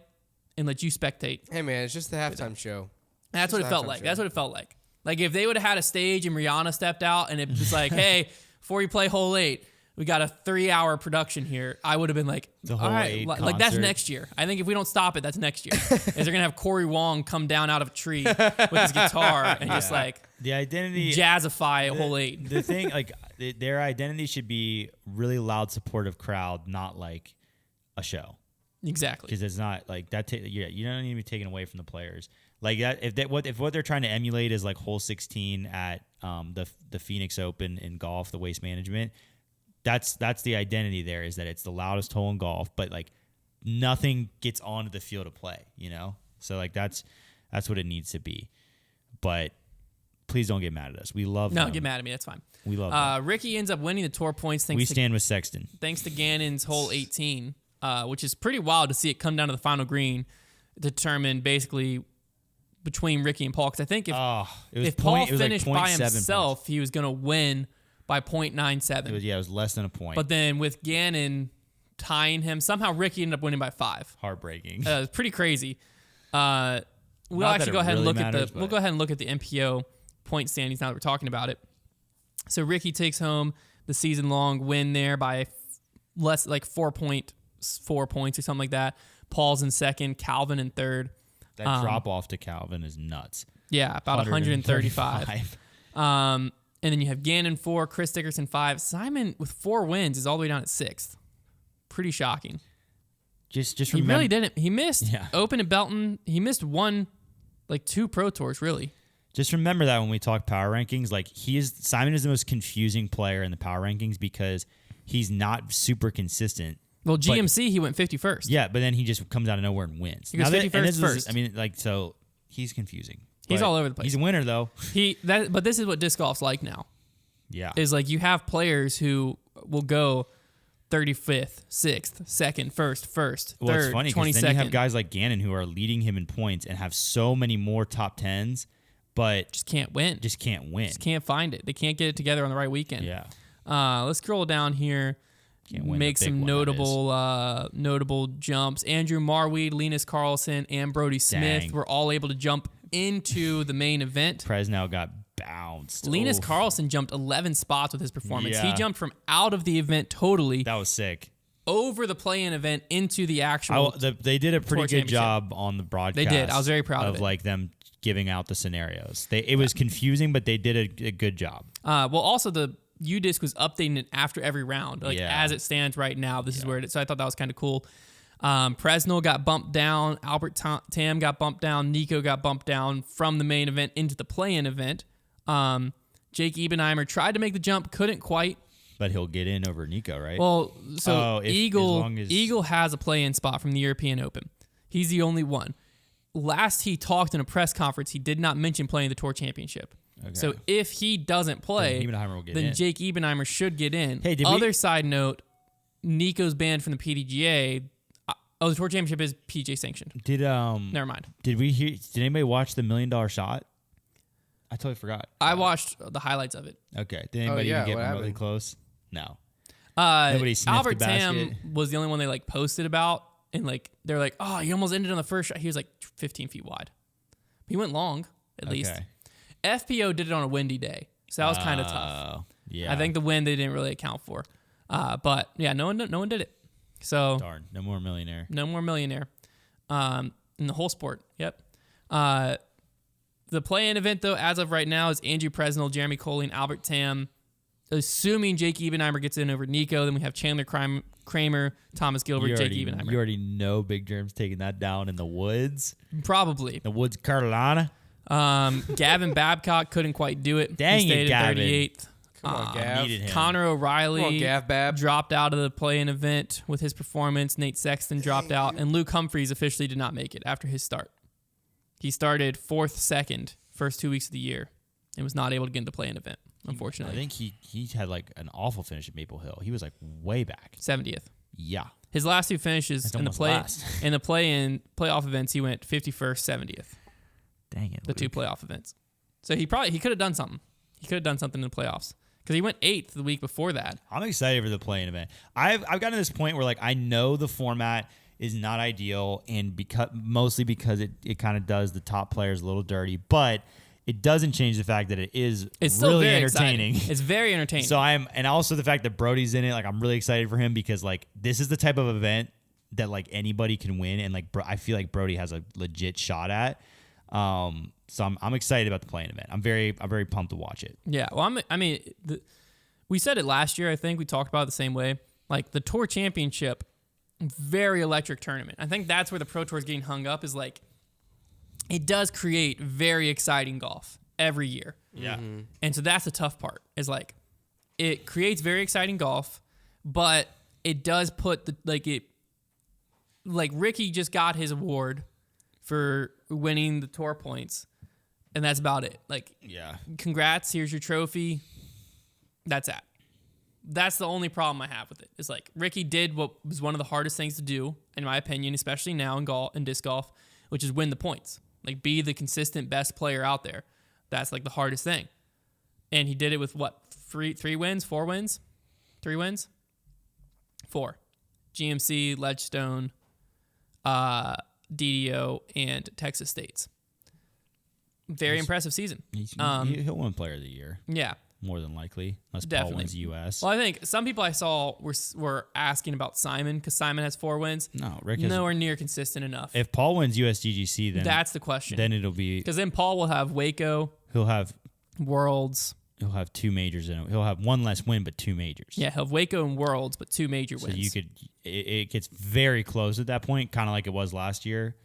and let you spectate. Hey man, it's just the halftime show. That's what it felt like. That's what it felt like. Like if they would have had a stage and Rihanna stepped out and it was like, hey, before you play hole 8, we got a 3-hour production here, I would have been like, the all whole right, 8 like that's concert. Next year. I think if we don't stop it, that's next year. Is they're gonna have Corey Wong come down out of a tree with his guitar and just like the identity jazzify hole 8. The thing, like their identity should be really loud, supportive crowd, not like a show. Exactly. Because it's not like that. You don't need to be taken away from the players. Like that, if what they're trying to emulate is like hole 16 at the Phoenix Open in golf, the Waste Management. That's the identity there, is that it's the loudest hole in golf, but like nothing gets onto the field of play, So like that's what it needs to be. But please don't get mad at us. We love them. Get mad at me. That's fine. We love them. Ricky ends up winning the tour points. We stand with Sexton. Thanks to Gannon's hole 18, which is pretty wild to see it come down to the final green, determined basically between Ricky and Paul. Because I think if Paul finished by himself, he was going to win by 0.97. It was less than a point. But then with Gannon tying him, somehow Ricky ended up winning by 5. Heartbreaking. It's pretty crazy. We'll actually go ahead and look at the MPO point standings now that we're talking about it. So Ricky takes home the season-long win there by less, like 4.4 points or something like that. Paul's in second, Calvin in third. That drop off to Calvin is nuts. Yeah, about 135. And then you have Gannon 4, Chris Dickerson 5. Simon with 4 wins is all the way down at 6th. Pretty shocking. Just he remember, really didn't. He missed Open and Belton. He missed 2 Pro Tours, really. Just remember that when we talk power rankings, like Simon is the most confusing player in the power rankings because he's not super consistent. Well, GMC, he went 51st. Yeah, but then he just comes out of nowhere and wins. He goes 51st first. I mean, like, so he's confusing. He's But all over the place. He's a winner, though. But this is what disc golf's like now. Yeah. Is like you have players who will go 35th, 6th, 2nd, 1st, 1st, Well, 3rd, it's funny 22nd. because then you have guys like Gannon who are leading him in points and have so many more top 10s, but just can't win. Just can't find it. They can't get it together on the right weekend. Yeah. Let's scroll down here. Can't win Make the big some one, notable jumps. Andrew Marweed, Linus Carlson, and Brody Smith Dang. were all able to jump into the main event. Presnell got bounced. Linus Oof. Carlson jumped 11 spots with his performance. He Yeah. jumped from out of the event totally That was sick. over the play-in event into the actual. They did a pretty Tour good championship. job on the broadcast. They did. I was very proud of it. like them giving out the scenarios. It was confusing, but they did a good job. Well, also the UDisc was updating it after every round. Like Yeah. as it stands right now, this is where it is. So I thought that was kind of cool. Presnell got bumped down. Albert Tam got bumped down. Nico got bumped down from the main event into the play-in event. Jake Ebenheimer tried to make the jump, couldn't quite. But he'll get in over Nico, right? Well, so as Eagle long as- Eagle has a play-in spot from the European Open. He's the only one. Last he talked in a press conference, he did not mention playing the Tour Championship. Okay. So if he doesn't play, Then Ebenheimer will get then in. Jake Ebenheimer should get in. Hey, Other side note, Nico's banned from the PDGA. The Tour Championship is PJ sanctioned. Never mind. Did anybody watch the $1 Million Shot? I totally forgot. I watched the highlights of it. Okay. Did anybody yeah, even get what remotely happened? close? No. Nobody sniffed Albert the basket. Tam was the only one they like posted about, and like they're like, oh, he almost ended on the first shot. He was like 15 feet wide. He went long at least. Okay. FPO did it on a windy day, so that was kind of tough. Yeah. I think the wind they didn't really account for, but yeah, no one did it. So Darn. No more millionaire. no more millionaire in the whole sport. Yep. The play-in event, though, as of right now, is Andrew Presnell, Jeremy Coley, and Albert Tam. Assuming Jake Ebenheimer gets in over Nico, then we have Chandler Kramer, Thomas Gilbert, Jake Ebenheimer. You already know Big Germ's taking that down in the woods. Probably. The woods, Carolina. Gavin Babcock couldn't quite do it. Dang he it, stayed at Gavin. 38th. Come on, Gav. Needed him. Connor O'Reilly Come on, Gav Bab. dropped out of the play-in event with his performance. Nate Sexton dropped out, and Luke Humphreys officially did not make it after his start. He started 4th, 2nd, first 2 weeks of the year, and was not able to get into the play-in event, unfortunately. I think he had like an awful finish at Maple Hill. He was like way back. 70th. Yeah. His last two finishes That's in the almost last. in the playoff events, he went 51st, 70th. Dang it. The two playoff events. So he could have done something. He could have done something in the playoffs because he went 8th the week before that. I'm excited for the play-in event. I've gotten to this point where like I know the format is not ideal, and mostly because it kind of does the top players a little dirty, but it doesn't change the fact that it's Still really very entertaining. exciting. It's very entertaining. So and also the fact that Brody's in it, like I'm really excited for him because like this is the type of event that like anybody can win, and like I feel like Brody has a legit shot at. So I'm excited about the play-in event. I'm very pumped to watch it. Yeah, well, we said it last year. I think we talked about it the same way. Like the Tour Championship, very electric tournament. I think that's where the Pro Tour is getting hung up. Is like it does create very exciting golf every year. Yeah. And so that's the tough part. Is like it creates very exciting golf, but it does put Ricky just got his award for winning the tour points, and that's about it. Like, Yeah. congrats, here's your trophy. That's that. That's the only problem I have with it. Is like Ricky did what was one of the hardest things to do, in my opinion, especially now in disc golf, which is win the points. Like be the consistent best player out there. That's like the hardest thing. And he did it with what? 4 wins? 3 wins? 4. GMC, Ledgestone, DDO, and Texas States. Very impressive season. He'll win Player of the Year. Yeah. More than likely, unless Definitely. Paul wins US. Well, I think some people I saw were asking about Simon because Simon has 4 wins. No, Rick has. Nowhere near consistent enough. If Paul wins USDGC, then That's the question. then it'll be Because then Paul will have Waco, he'll have Worlds. 2 majors in it. He'll have one less win, but 2 majors. Yeah, he'll have Waco and Worlds, but 2 major So wins. it gets very close at that point, kind of like it was last year.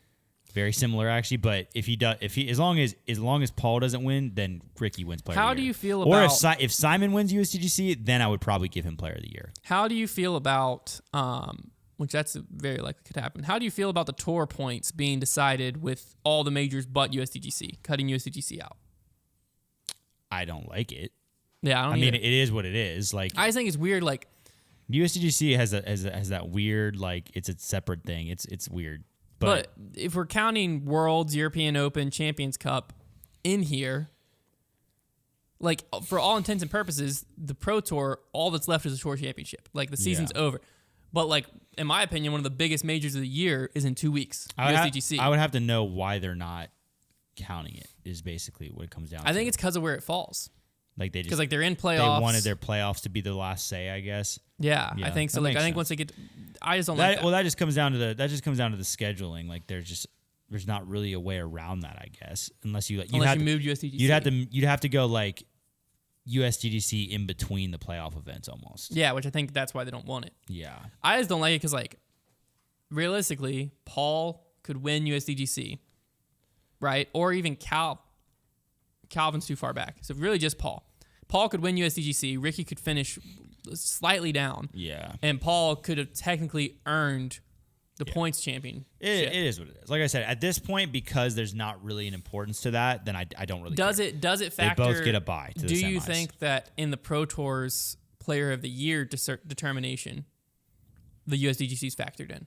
Very similar actually, but as long as Paul doesn't win, then Ricky wins Player of the Year. How do you feel Or about? if Simon wins USDGC, then I would probably give him Player of the Year. How do you feel about which that's very likely could happen. How do you feel about the tour points being decided with all the majors but USDGC, cutting USDGC out? I don't like it. Yeah, I mean, it is what it is. Like, I just think it's weird. Like, USDGC has that weird, like, it's a separate thing. It's weird. But if we're counting Worlds, European Open, Champions Cup in here, like, for all intents and purposes, the Pro Tour, all that's left is a Tour Championship. Like, the season's over. But, like, in my opinion, one of the biggest majors of the year is in 2 weeks. USDGC. I would have to know why they're not counting it, is basically what it comes down to. I think it's because of where it falls. Like, because, like, they're in playoffs. They wanted their playoffs to be the last say, I guess. Yeah, I think so. Like, I think once they get, I just don't like that. Well, that just comes down to the scheduling. Like, there's not really a way around that, I guess, unless you moved USDGC. You'd have to go like USDGC in between the playoff events almost. Yeah, which I think that's why they don't want it. Yeah, I just don't like it because, like, realistically, Paul could win USDGC, right? Or even Calvin's too far back. So really just Paul. Paul could win USDGC. Ricky could finish slightly down. Yeah. And Paul could have technically earned the points championship. It is what it is. Like I said, at this point, because there's not really an importance to that, then I don't really care. Does it factor? They both get a bye to the semis. Do you think that in the Pro Tour's Player of the Year determination, the USDGC is factored in?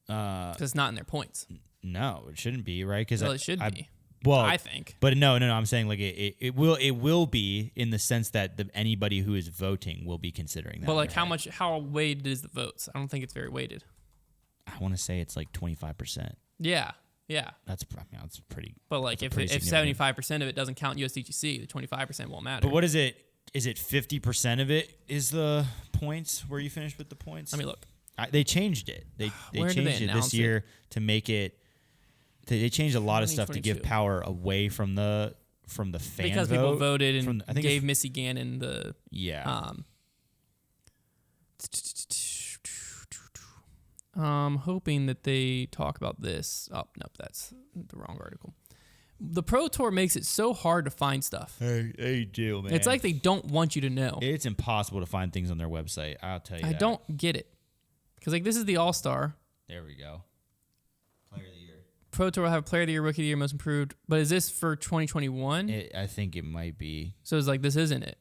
Because it's not in their points. No, it shouldn't be, right? Well, it should be. Well, I think. But no. I'm saying like it will be in the sense that anybody who is voting will be considering that. But like how weighted is the votes? I don't think it's very weighted. I want to say it's like 25%. Yeah. That's pretty. But like if 75% of it doesn't count USDGC, the 25% won't matter. But what is it? Is it 50% of it is the points where you finished with the points? Let me look. They changed it. They changed it this year to make it. They changed a lot of stuff to give power away from the fan because vote. People voted and gave Missy Gannon the hoping that they talk about this. Oh nope, that's the wrong article. The Pro Tour makes it so hard to find stuff. They do, man. It's like they don't want you to know. It's impossible to find things on their website. I'll tell you. I don't get it because like this is the All Star. There we go. Player of the Year. Pro Tour will have Player of the Year, Rookie of the Year, Most Improved. But is this for 2021? I think it might be. So it's like this isn't it?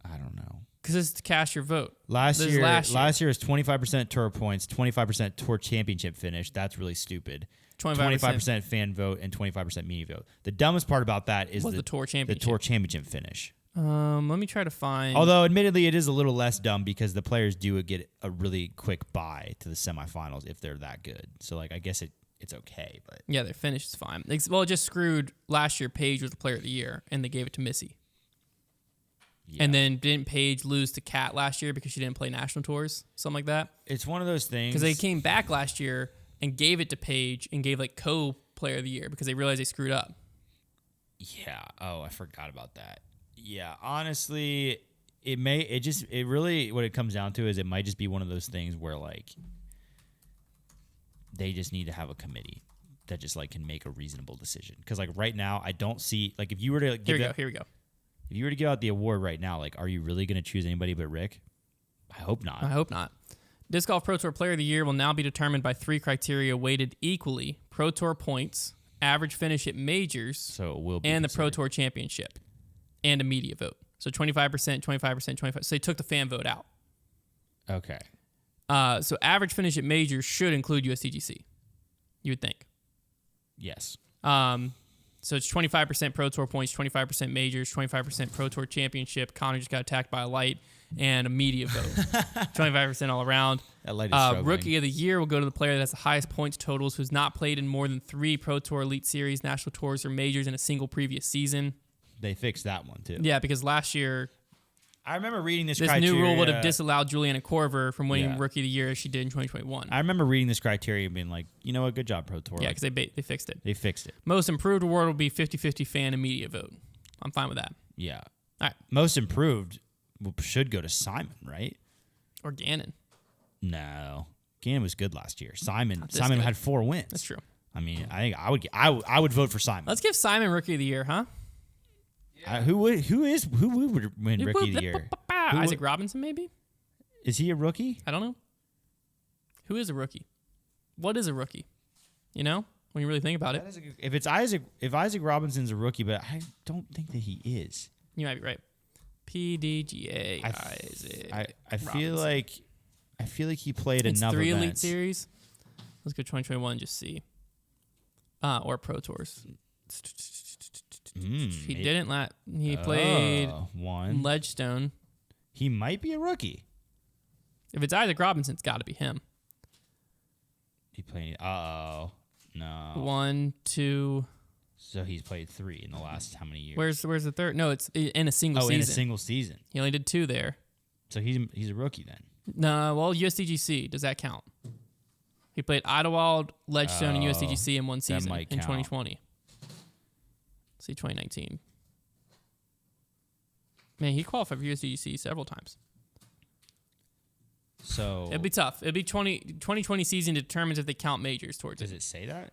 I don't know. Because it's to cast your vote. Last year was 25% tour points, 25% tour championship finish. That's really stupid. 25% fan vote and 25% media vote. The dumbest part about that is the tour championship. The tour championship finish. Let me try to find. Although, admittedly, it is a little less dumb because the players do get a really quick bye to the semifinals if they're that good. So, like, I guess it's okay, but yeah, their finish is fine. Well, it just screwed last year. Paige was the Player of the Year, and they gave it to Missy. Yeah. And then didn't Paige lose to Kat last year because she didn't play national tours, something like that? It's one of those things because they came back last year and gave it to Paige and gave like co-Player of the Year because they realized they screwed up. Yeah. Oh, I forgot about that. Yeah. Honestly, it really what it comes down to is it might just be one of those things where like. They just need to have a committee that just like can make a reasonable decision. Because like right now, I don't see like if you were to like, here we go. If you were to give out the award right now, like are you really going to choose anybody but Rick? I hope not. Disc Golf Pro Tour Player of the Year will now be determined by 3 criteria weighted equally: Pro Tour points, average finish at majors, so it will be and the Pro Tour Championship, and a media vote. So 25%, 25%. So they took the fan vote out. Okay. So average finish at majors should include USDGC. You would think. Yes. So it's 25% Pro Tour points, 25% majors, 25% Pro Tour Championship. Konner just got attacked by a light, and a media vote. 25% all around. That light is Rookie of the Year will go to the player that has the highest points totals, who's not played in more than 3 Pro Tour Elite Series, National Tours, or majors in a single previous season. They fixed that one too. Yeah, because last year. I remember reading this criteria. This new rule would have disallowed Juliana Korver from winning Rookie of the Year as she did in 2021. I remember reading this criteria and being like, you know what, good job, Pro Tour. Yeah, because they fixed it. They fixed it. Most Improved award will be 50-50 fan and media vote. I'm fine with that. Yeah. All right. Most Improved should go to Simon, right? Or Gannon. No. Gannon was good last year. Simon had 4 wins. That's true. I mean, I think I would vote for Simon. Let's give Simon Rookie of the Year, huh? Who would win Rookie of the Year? Isaac Robinson, maybe? Is he a rookie? I don't know. Who is a rookie? What is a rookie? You know, when you really think about it. If Isaac Robinson's a rookie, but I don't think that he is. You might be right. PDGA Isaac. I feel like he played enough 3 events. Elite Series. Let's go 2021 and just see. Or Pro Tours. He didn't he played one Ledgestone. He might be a rookie. If it's Isaac Robinson, it's got to be him. He played. No. 1, 2. So he's played 3 in the last how many years? Where's the third? No, it's in a single season. In a single season. He only did 2 there. So he's a rookie then. No, well, USDGC, does that count? He played Idlewild, Ledgestone, and USDGC in one season in 2020. See 2019. Man, he qualified for USDGC several times. So It'd be tough. It'd be 2020 season determines if they count majors towards does it. it say that?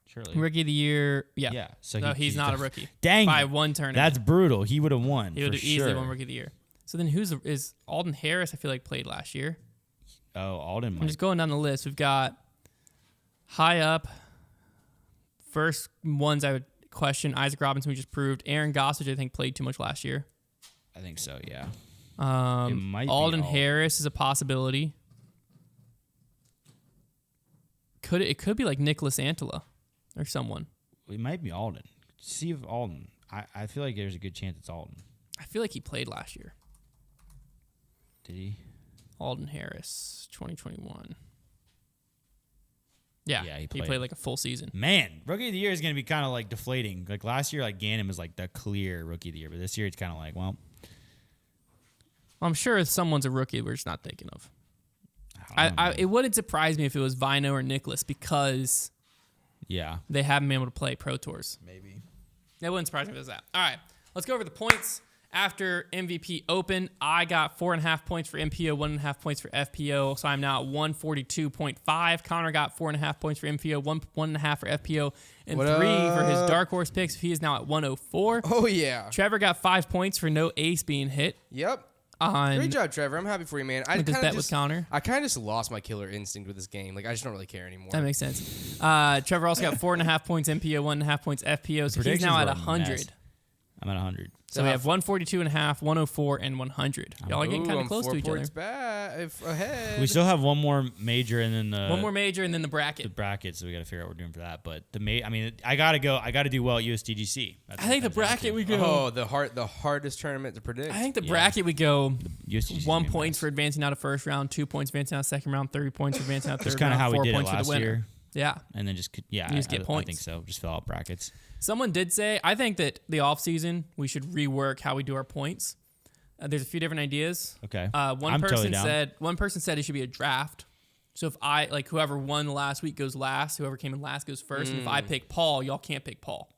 Surely. Rookie of the year, yeah. Yeah. So he's not a rookie. Dang. By one tournament. That's brutal. He would have won. He would have easily won sure. Rookie of the Year. So then is Alden Harris, I feel like, played last year. Oh, Alden I'm might. just going down the list. We've got high up. First ones I would question, Isaac Robinson, we just proved. Aaron Gossage, I think, played too much last year. I think so, yeah. It might be Alden Alden. Harris is a possibility. It could be like Nicholas Antela or someone. It might be Alden. See if Alden. I feel like there's a good chance it's Alden. I feel like he played last year. Did he? Alden Harris, 2021. Yeah, Yeah, he he played. played like a full season. Man, Rookie of the Year is going to be kind of like deflating. Like last year, like Gannon was like the clear Rookie of the Year, but this year it's kind of like, well, I'm sure if someone's a rookie, we're just not thinking of. I don't know. It wouldn't surprise me if it was Vino or Nicholas because Yeah. they haven't been able to play Pro Tours. Maybe. It wouldn't surprise me if it was that. All right, let's go over the points. After MVP Open, I got 4.5 points for MPO, 1.5 points for FPO, so I'm now at 142.5. Konner got 4.5 points for MPO, 1.5 for FPO, and 3 for his Dark Horse picks. He is now at 104. Oh, yeah. Trevor got 5 points for no ace being hit. Yep. On Great job, Trevor. I'm happy for you, man. I with his kind bet of with just, Konner. I kind of just lost my killer instinct with this game. Like, I just don't really care anymore. That makes sense. Trevor also got 4.5 points MPO, 1.5 points FPO, so he's now at 100. I'm at 100. So we have 142.5, 104, and 100. Y'all are getting kind Ooh, of close I'm to 4 each other. points ahead. We still have one more major and then One more major and then the the bracket. bracket, so we got to figure out what we're doing for that. But I got to do well at USDGC. That's I think the what it comes down bracket to. we go. Oh, the hardest tournament to predict. I think the bracket we go USDGC 's 1 gonna be point nice. for advancing out of first round, 2 points advancing out of second round, 3 points for advancing out of That's third kind of round, how we 4 did it points for last the winner. year. Yeah. And then just You just get I points. think so. Just fill out brackets. Someone did say, I think that the off season we should rework how we do our points. There's a few different ideas. Okay. One I'm person totally down. said it should be a draft. So if whoever won the last week goes last, whoever came in last goes first. And if I pick Paul, y'all can't pick Paul.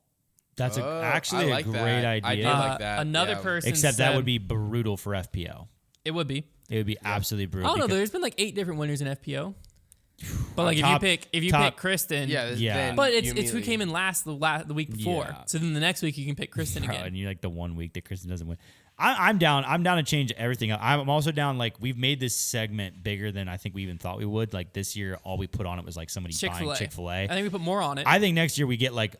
That's actually I like a great that. I do idea. like that. Another yeah. person Except said, that would be brutal for FPO. It would be. It would be absolutely I brutal. don't know. because- There's been like 8 different winners in FPO. But like Top- if you top- pick Kristen, Yeah. Yeah. then but you it's who immediately- came in last the week before. Yeah. So then the next week you can pick Kristen Bro, again. and you like the 1 week that Kristen doesn't win. I'm down. I'm down to change everything. I'm also down. Like we've made this segment bigger than I think we even thought we would. Like this year, all we put on it was like somebody buying Chick-fil-A. I think we put more on it. I think next year we get like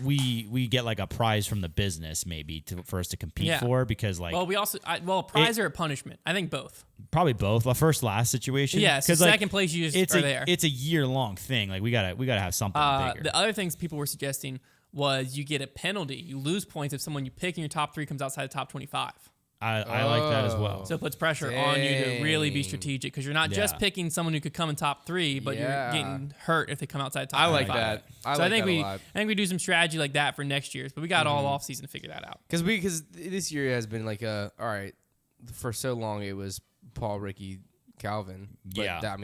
we get like a prize from the business maybe for us to compete Yeah. for because like well, we also a prize or a punishment. I think both. probably both a first last situation. Yeah, so 'Cause, like, second place you just it's are a there. it's a year long thing. Like we gotta have something bigger. The other things people were suggesting was you get a penalty. You lose points if someone you pick in your top 3 comes outside the top 25. I like that as well. So it puts pressure on you to really be Dang. strategic because you're not just Yeah. picking someone who could come in top 3, but Yeah. you're getting hurt if they come outside the top I like 25. that. I So like I think that we a lot. I think we do some strategy like that for next year's, but we got all off season to figure that out. Because this year has been like all right, for so long it was Paul, Ricky, Calvin. But Yeah.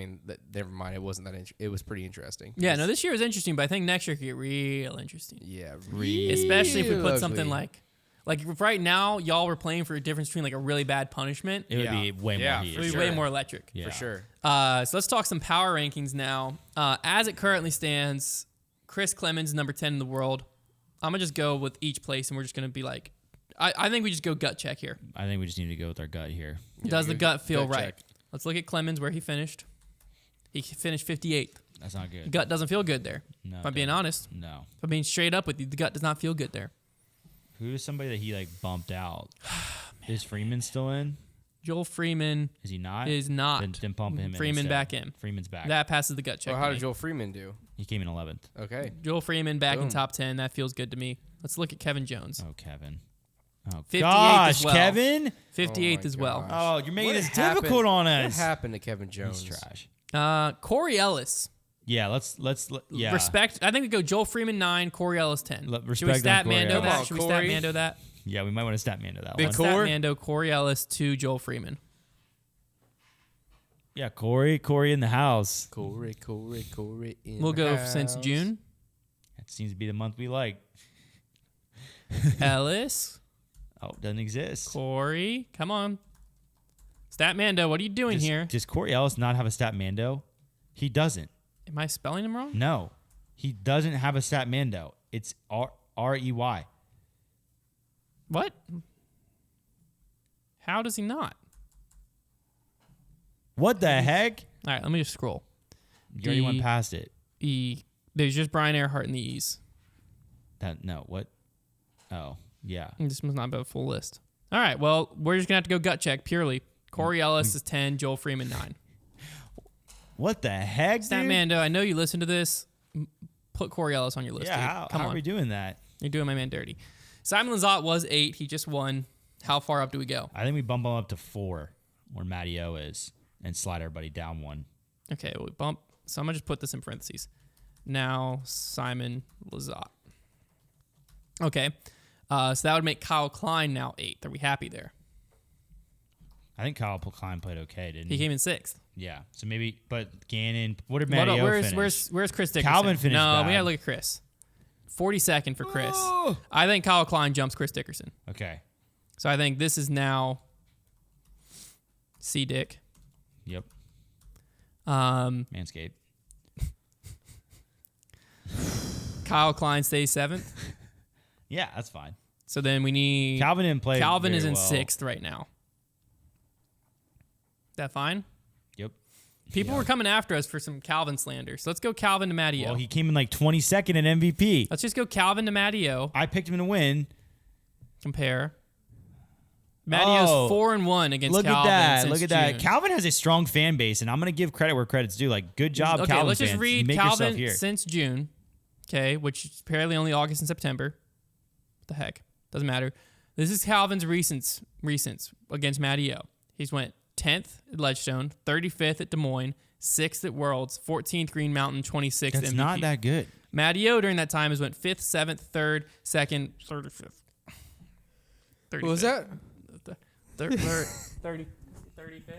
never mind. It wasn't that. It was pretty interesting. Yeah, no, this year is interesting, but I think next year could get real interesting. Yeah, Especially if we put ugly. something like if right now y'all were playing for a difference between like a really bad punishment. It would Yeah. be way Yeah, more It heated. would be sure. way more electric. Yeah. for sure. So let's talk some power rankings now. As it currently stands, Chris Clemens, number 10 in the world. I'm going to just go with each place, and we're just going to be like, I think we just go gut check here. I think we just need to go with our gut here. Does the gut feel gut right? check. Let's look at Clemens, where he finished. He finished 58th. That's not good. Gut doesn't feel good there. No, If I'm being honest. No. If I'm being straight up with you, the gut does not feel good there. Who is somebody that he like bumped out? Is Freeman still in? Joel Freeman Is he not? is not. Then pump him in. Freeman instead. back in. Freeman's back. That passes the gut check. Well, how to did me. Joel Freeman do? He came in 11th. Okay. Joel Freeman back in Boom. top 10. That feels good to me. Let's look at Kevin Jones. Oh, Kevin. Oh 58th gosh, as well. Kevin. 58th my as well. gosh. Oh, you're making What this happened- difficult on What us. happened to Kevin Jones? He's trash. Corey Ellis. Yeah, let's yeah. Respect. I think we go Joel Freeman 9, Corey Ellis 10. Should we respect on stat Corey Mando Ellis. that? Come on, Should we stat Corey. Mando that? Yeah, we might want to stat man to that Big one. Cor- Stat Corey? Mando, Corey Ellis to Joel Freeman. Yeah, Corey in the house. Corey in We'll the go house. since June. That seems to be the month we like. Ellis, Oh, doesn't exist. Corey. Come on. Stat Mando, what are you doing here? Does Corey Ellis not have a stat Mando? He doesn't. Am I spelling him wrong? No, he doesn't have a stat Mando. It's REY. What? How does he not? What the heck? All right, let me just scroll. You already went past it. There's just Brian Earhart in the E's. What? Oh, yeah. This must not be a full list. All right, well, we're just going to have to go gut check purely. Corey Ellis is 10, Joel Freeman 9. What the heck, Stat dude? Mando, I know you listen to this. Put Corey Ellis on your list. Yeah, dude. Come how on. are we doing that? You're doing my man dirty. Simon Lizotte was 8. He just won. How far up do we go? I think we bump him up to 4, where Matty O is, and slide everybody down 1. Okay, well, we bump. So I'm going to just put this in parentheses. Now, Simon Lizotte. Okay. So that would make Kyle Klein now 8th. Are we happy there? I think Kyle Klein played okay, didn't He he? came in 6th. Yeah. So maybe, but Gannon. What did What, Matty O where's, finish? where's Chris Dickerson? Calvin finished No, bad. we got to look at Chris. 42nd for Chris. Oh. I think Kyle Klein jumps Chris Dickerson. Okay. So I think this is now C. Dick. Yep. Kyle Manscaped. Klein stays 7th. Yeah, that's fine. So then we need Calvin didn't play. Calvin is very in well. 6th right now. That fine? Yep. People were coming after us for some Calvin slander. So let's go Calvin to Matty O. Well, he came in like 22nd at MVP. Let's just go Calvin to Matty O. I picked him to win. Compare. Matty-O's 4-1 against Look Calvin. at that. Since Look at that. June. Calvin has a strong fan base, and I'm going to give credit where credit's due. Like, good job, Okay, Calvin let's just fans. read Make yourself Calvin here. since June. Okay, which is apparently only August and September. What the heck? Doesn't matter. This is Calvin's recents against Matty O. He's went 10th at Ledgestone, 35th at Des Moines, 6th at Worlds, 14th Green Mountain, 26th That's MVP. not that good. Matty O during that time has went 5th, 7th, 3rd, 2nd, 35th. What was that? 35th.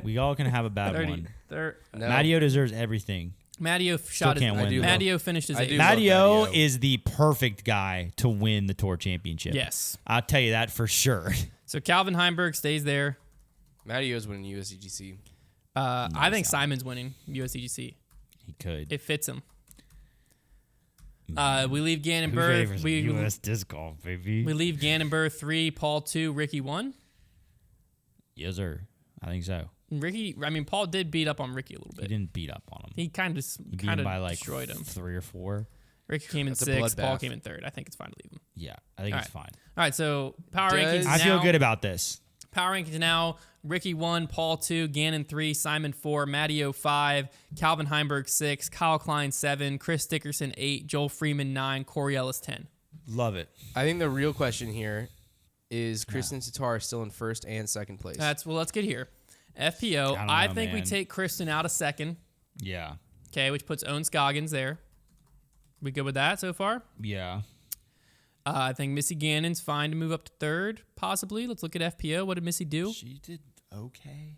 We all can have a bad 30. one. No. Matty-O deserves everything. Matty O shot his. can't win, though. Matty O finished his I 8th. do. Matty-O Matty-O. is the perfect guy to win the Tour Championship. Yes. I'll tell you that for sure. So Calvin Heimberg stays there. Matty O's winning USDGC. I think Simon's winning USDGC. He could. It fits him. We leave Gannon Who's ready for Burr. some We U.S. disc golf, baby? leave Gannon Burr 3, Paul 2, Ricky 1. Yes, sir. I think so. Paul did beat up on Ricky a little He bit. didn't beat up on him. He kind He beat him by like destroyed him. 3 or 4. Ricky came in That's a 6th. Paul bloodbath. came in 3rd. I think it's fine to leave him. Yeah, I think All it's right. fine. All right, so power rankings. Does- I feel now- good about this. Power rankings now: Ricky 1, Paul 2, Gannon 3, Simon 4, Matty O 5, Calvin Heimberg 6, Kyle Klein 7, Chris Dickerson 8, Joel Freeman 9, Corey Ellis 10. Love it. I think the real question here is Kristen Tatar still in 1st and 2nd place? Let's get here. FPO. I don't I know, think we man. take Kristen out of 2nd. Yeah. Okay, which puts Owen Scoggins there. We good with that so far? Yeah. I think Missy Gannon's fine to move up to 3rd, possibly. Let's look at FPO. What did Missy do? She did okay.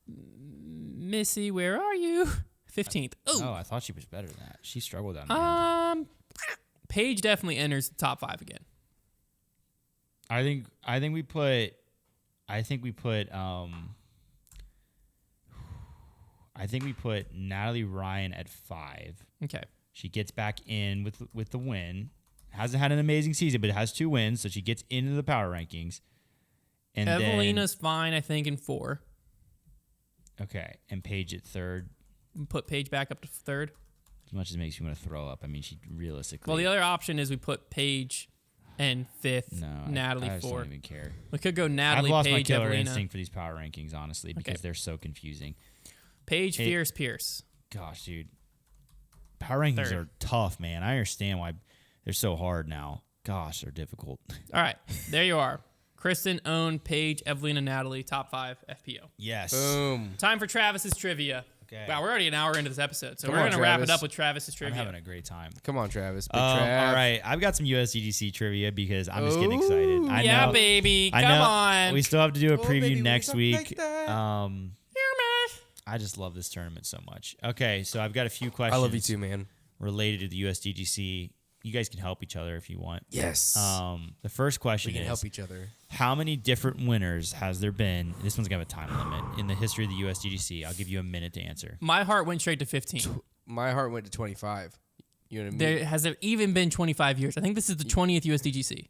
Missy, where are you? 15th. Oh, I thought she was better than that. She struggled down the end. Paige definitely enters the top 5 again. I think we put Natalie Ryan at 5. Okay. She gets back in with the win. Hasn't had an amazing season, but has 2 wins, so she gets into the power rankings. And Evelina's fine, I think, in 4. okay, and Paige at 3rd. put Paige back up to third. As much as it makes you want to throw up. I mean, she realistically. Well, the other option is we put Paige in fifth, No, Natalie I just fourth. don't even care. We could go Natalie, I've lost my Paige, killer Evelina. instinct for these power rankings, honestly, because they're so confusing. Paige, Pierce, Pierce. Gosh, dude. Power rankings Third. are tough, man. I understand why they're so hard now. Gosh, they're difficult. All right, there you are. Kristen, Owen, Paige, Evelina, Natalie, top 5 FPO. Yes. Boom. Time for Travis's trivia. Okay. Wow, we're already an hour into this episode, so Come we're on, going to wrap it Travis. up with Travis's I'm trivia. having a great time. Come on, Travis. Big All Trav. right, I've got some USDGC trivia because I'm just getting excited. I yeah, know, baby. I Come know on. We still have to do a preview baby, we next talk week. like that. I just love this tournament so much. Okay, so I've got a few questions. I love you too, man. Related to the USDGC. You guys can help each other if you want. Yes. The first question we can is, help each other. how many different winners has there been? This one's going to have a time limit in the history of the USDGC. I'll give you a minute to answer. My heart went straight to 15. My heart went to 25. You know what I mean? There has there even been 25 years. I think this is the 20th USDGC.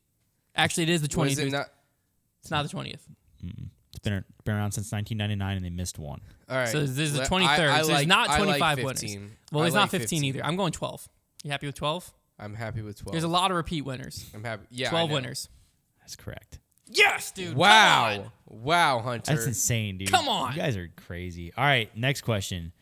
Actually, it is the 20th. Was it not? It's not the 20th. It's been around since 1999, and they missed one. All right. So this is the Let- 23rd. So there's not I 25 like winners. 15. Well, I there's like not 15 either. I'm going 12. You happy with 12? I'm happy with 12. There's a lot of repeat winners. I'm happy. Yeah. 12 I know. winners. That's correct. Yes, dude. Wow. Come on. Wow, Hunter. That's insane, dude. Come on. You guys are crazy. All right, next question.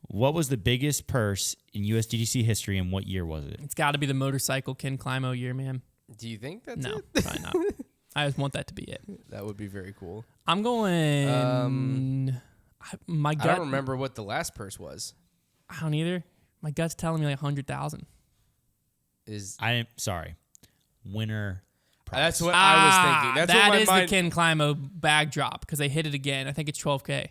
What was the biggest purse in USDGC history, and what year was it? It's got to be the motorcycle Ken Climo year, man. Do you think that's No, it? probably not. I just want that to be it. That would be very cool. I'm going. My gut. I don't remember what the last purse was. I don't either. My gut's telling me like 100,000. Sorry. Winner prize. That's what I was thinking. That's that what my is mind. the Ken Climo bag drop because they hit it again. I think it's 12K,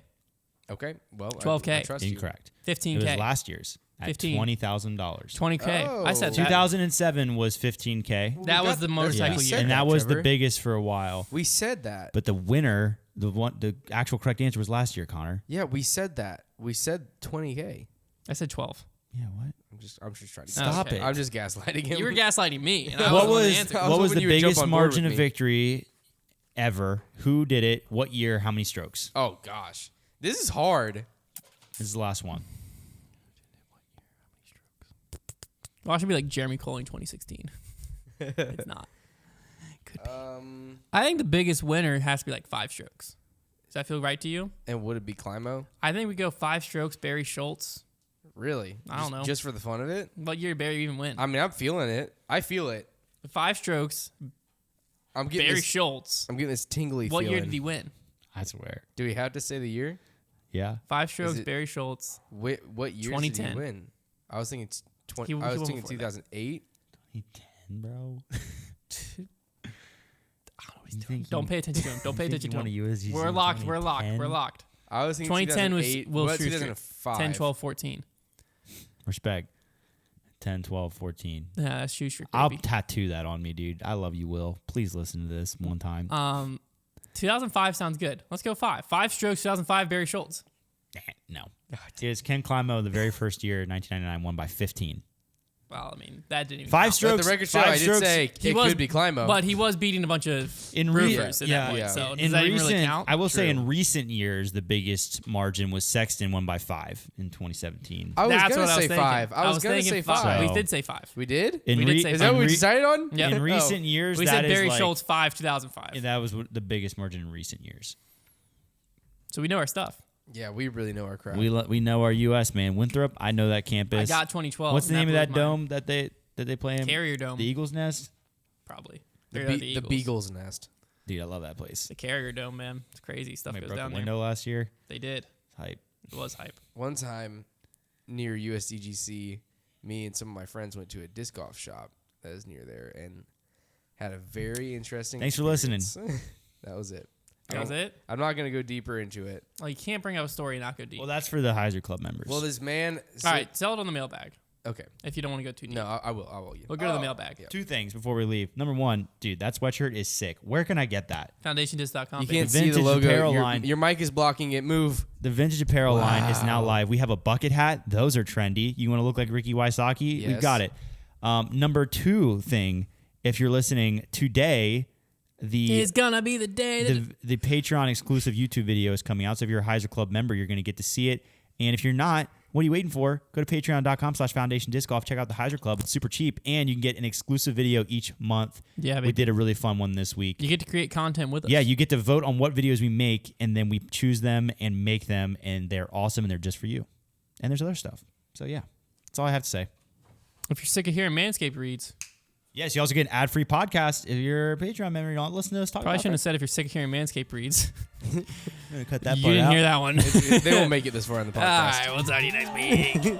Okay. Well, 12K. I trust you. Incorrect. 15K, It was last year's at 15. $20,000. 20K. I said Oh. that. 2007 was 15K. That was the motorcycle we year. said And that was the Trevor. biggest for a while. We said that. But the winner, the actual correct answer was last year, Konner. Yeah, we said that. We said 20K. I said 12. Yeah, what? I'm just trying to Stop Okay. it. I'm just gaslighting him. You were gaslighting me. And I What was the one to was answer. I was what was hoping the you would jump biggest on board margin with of me. victory ever? Who did it? What year? How many strokes? Oh gosh, this is hard. This is the last one. Well, I should be like Jeremy Colling 2016. It's not. Could be. I think the biggest winner has to be like 5 strokes. Does that feel right to you? And would it be Climo? I think we go 5 strokes, Barry Schultz. Really? I don't know. Just for the fun of it? What year did Barry even win? I mean, I'm feeling it. I feel it. 5 strokes, I'm getting Barry this. Schultz. I'm getting this tingly What feeling. year did he win? I swear. Do we have to say the year? Yeah. 5 strokes, it- Barry Schultz. What year did 2010. he win? I was thinking He I was won thinking before that. 2008. 2010, bro. Don't pay attention to him. Don't pay attention to him. USGC We're locked. We're locked. We're locked. I was thinking 2010 was 2008. Will What, Schuster. 2005. 10, 12, 14. Respect. 10, 12, 14. Yeah, that's Schuster, I'll baby. tattoo that on me, dude. I love you, Will. Please listen to this one time. 2005 sounds good. Let's go 5. 5 strokes, 2005, Barry Schultz. No. It's Ken Climo, the very first year, 1999, won by 15. Well, I mean, that didn't even 5 count. strokes. Let the record show, 5 I did strokes. say He it was- could be Climo. But he was beating a bunch of In roofers at that point. yeah. So in does that even recent, really count? I will say True. in recent years, the biggest margin was Sexton won by 5 in 2017. I was That's going what to I was say thinking. 5. I was going to thinking say 5. So- We did say 5. We did? In we did say Is that what we in decided on? Yeah. in Oh. recent years, We that said is Barry like, Schultz 5, 2005. that was the biggest margin in recent years. So we know our stuff. Yeah, we really know our crap. We know our U.S. man. Winthrop, I know that campus. I got 2012. What's the and name of that blew his dome mind. that they play in? Carrier Dome. The Eagles Nest. Probably. the, They're the Eagles. Beagle's Nest. Dude, I love that place. The Carrier Dome, man. It's crazy. Stuff They goes broke a down there. window last year. They did. It's hype. It was hype. One time near USDGC, me and some of my friends went to a disc golf shop that is near there and had a very interesting Thanks for listening. experience. That was it. That was it? I'm not going to go deeper into it. Well, you can't bring up a story and not go deep. Well, that's for the Heiser Club members. Well, this man... All right, sell it on the mailbag Okay. if you don't want to go too deep. No, I will. Yeah. We'll go to the mailbag. yeah. 2 things before we leave. Number 1, dude, that sweatshirt is sick. Where can I get that? FoundationDisc.com. You baby. can't see the vintage logo. apparel Your, line. your mic is blocking it. Move. The vintage apparel line is now Wow. live. We have a bucket hat. Those are trendy. You want to look like Ricky Wysocki? We've Yes. got it. Number 2 thing, if you're listening today, It's gonna be the day that the Patreon exclusive YouTube video is coming out. So if you're a Heiser Club member, you're going to get to see it. And if you're not, what are you waiting for? Go to patreon.com/Foundation Disc Golf. Check out the Heiser Club. It's super cheap, and you can get an exclusive video each month. Yeah, we did a really fun one this week. You get to create content with us. Yeah, you get to vote on what videos we make, and then we choose them and make them, and they're awesome, and they're just for you. And there's other stuff. So, yeah, that's all I have to say. If you're sick of hearing Manscaped reads. Yes, you also get an ad-free podcast. If you're a Patreon member, you don't listen to us talk Probably about shouldn't have said if you're sick of hearing Manscaped reads. I'm going to cut that You part didn't out. hear that one. They won't make it this far in the All podcast. right, we'll talk to you next week.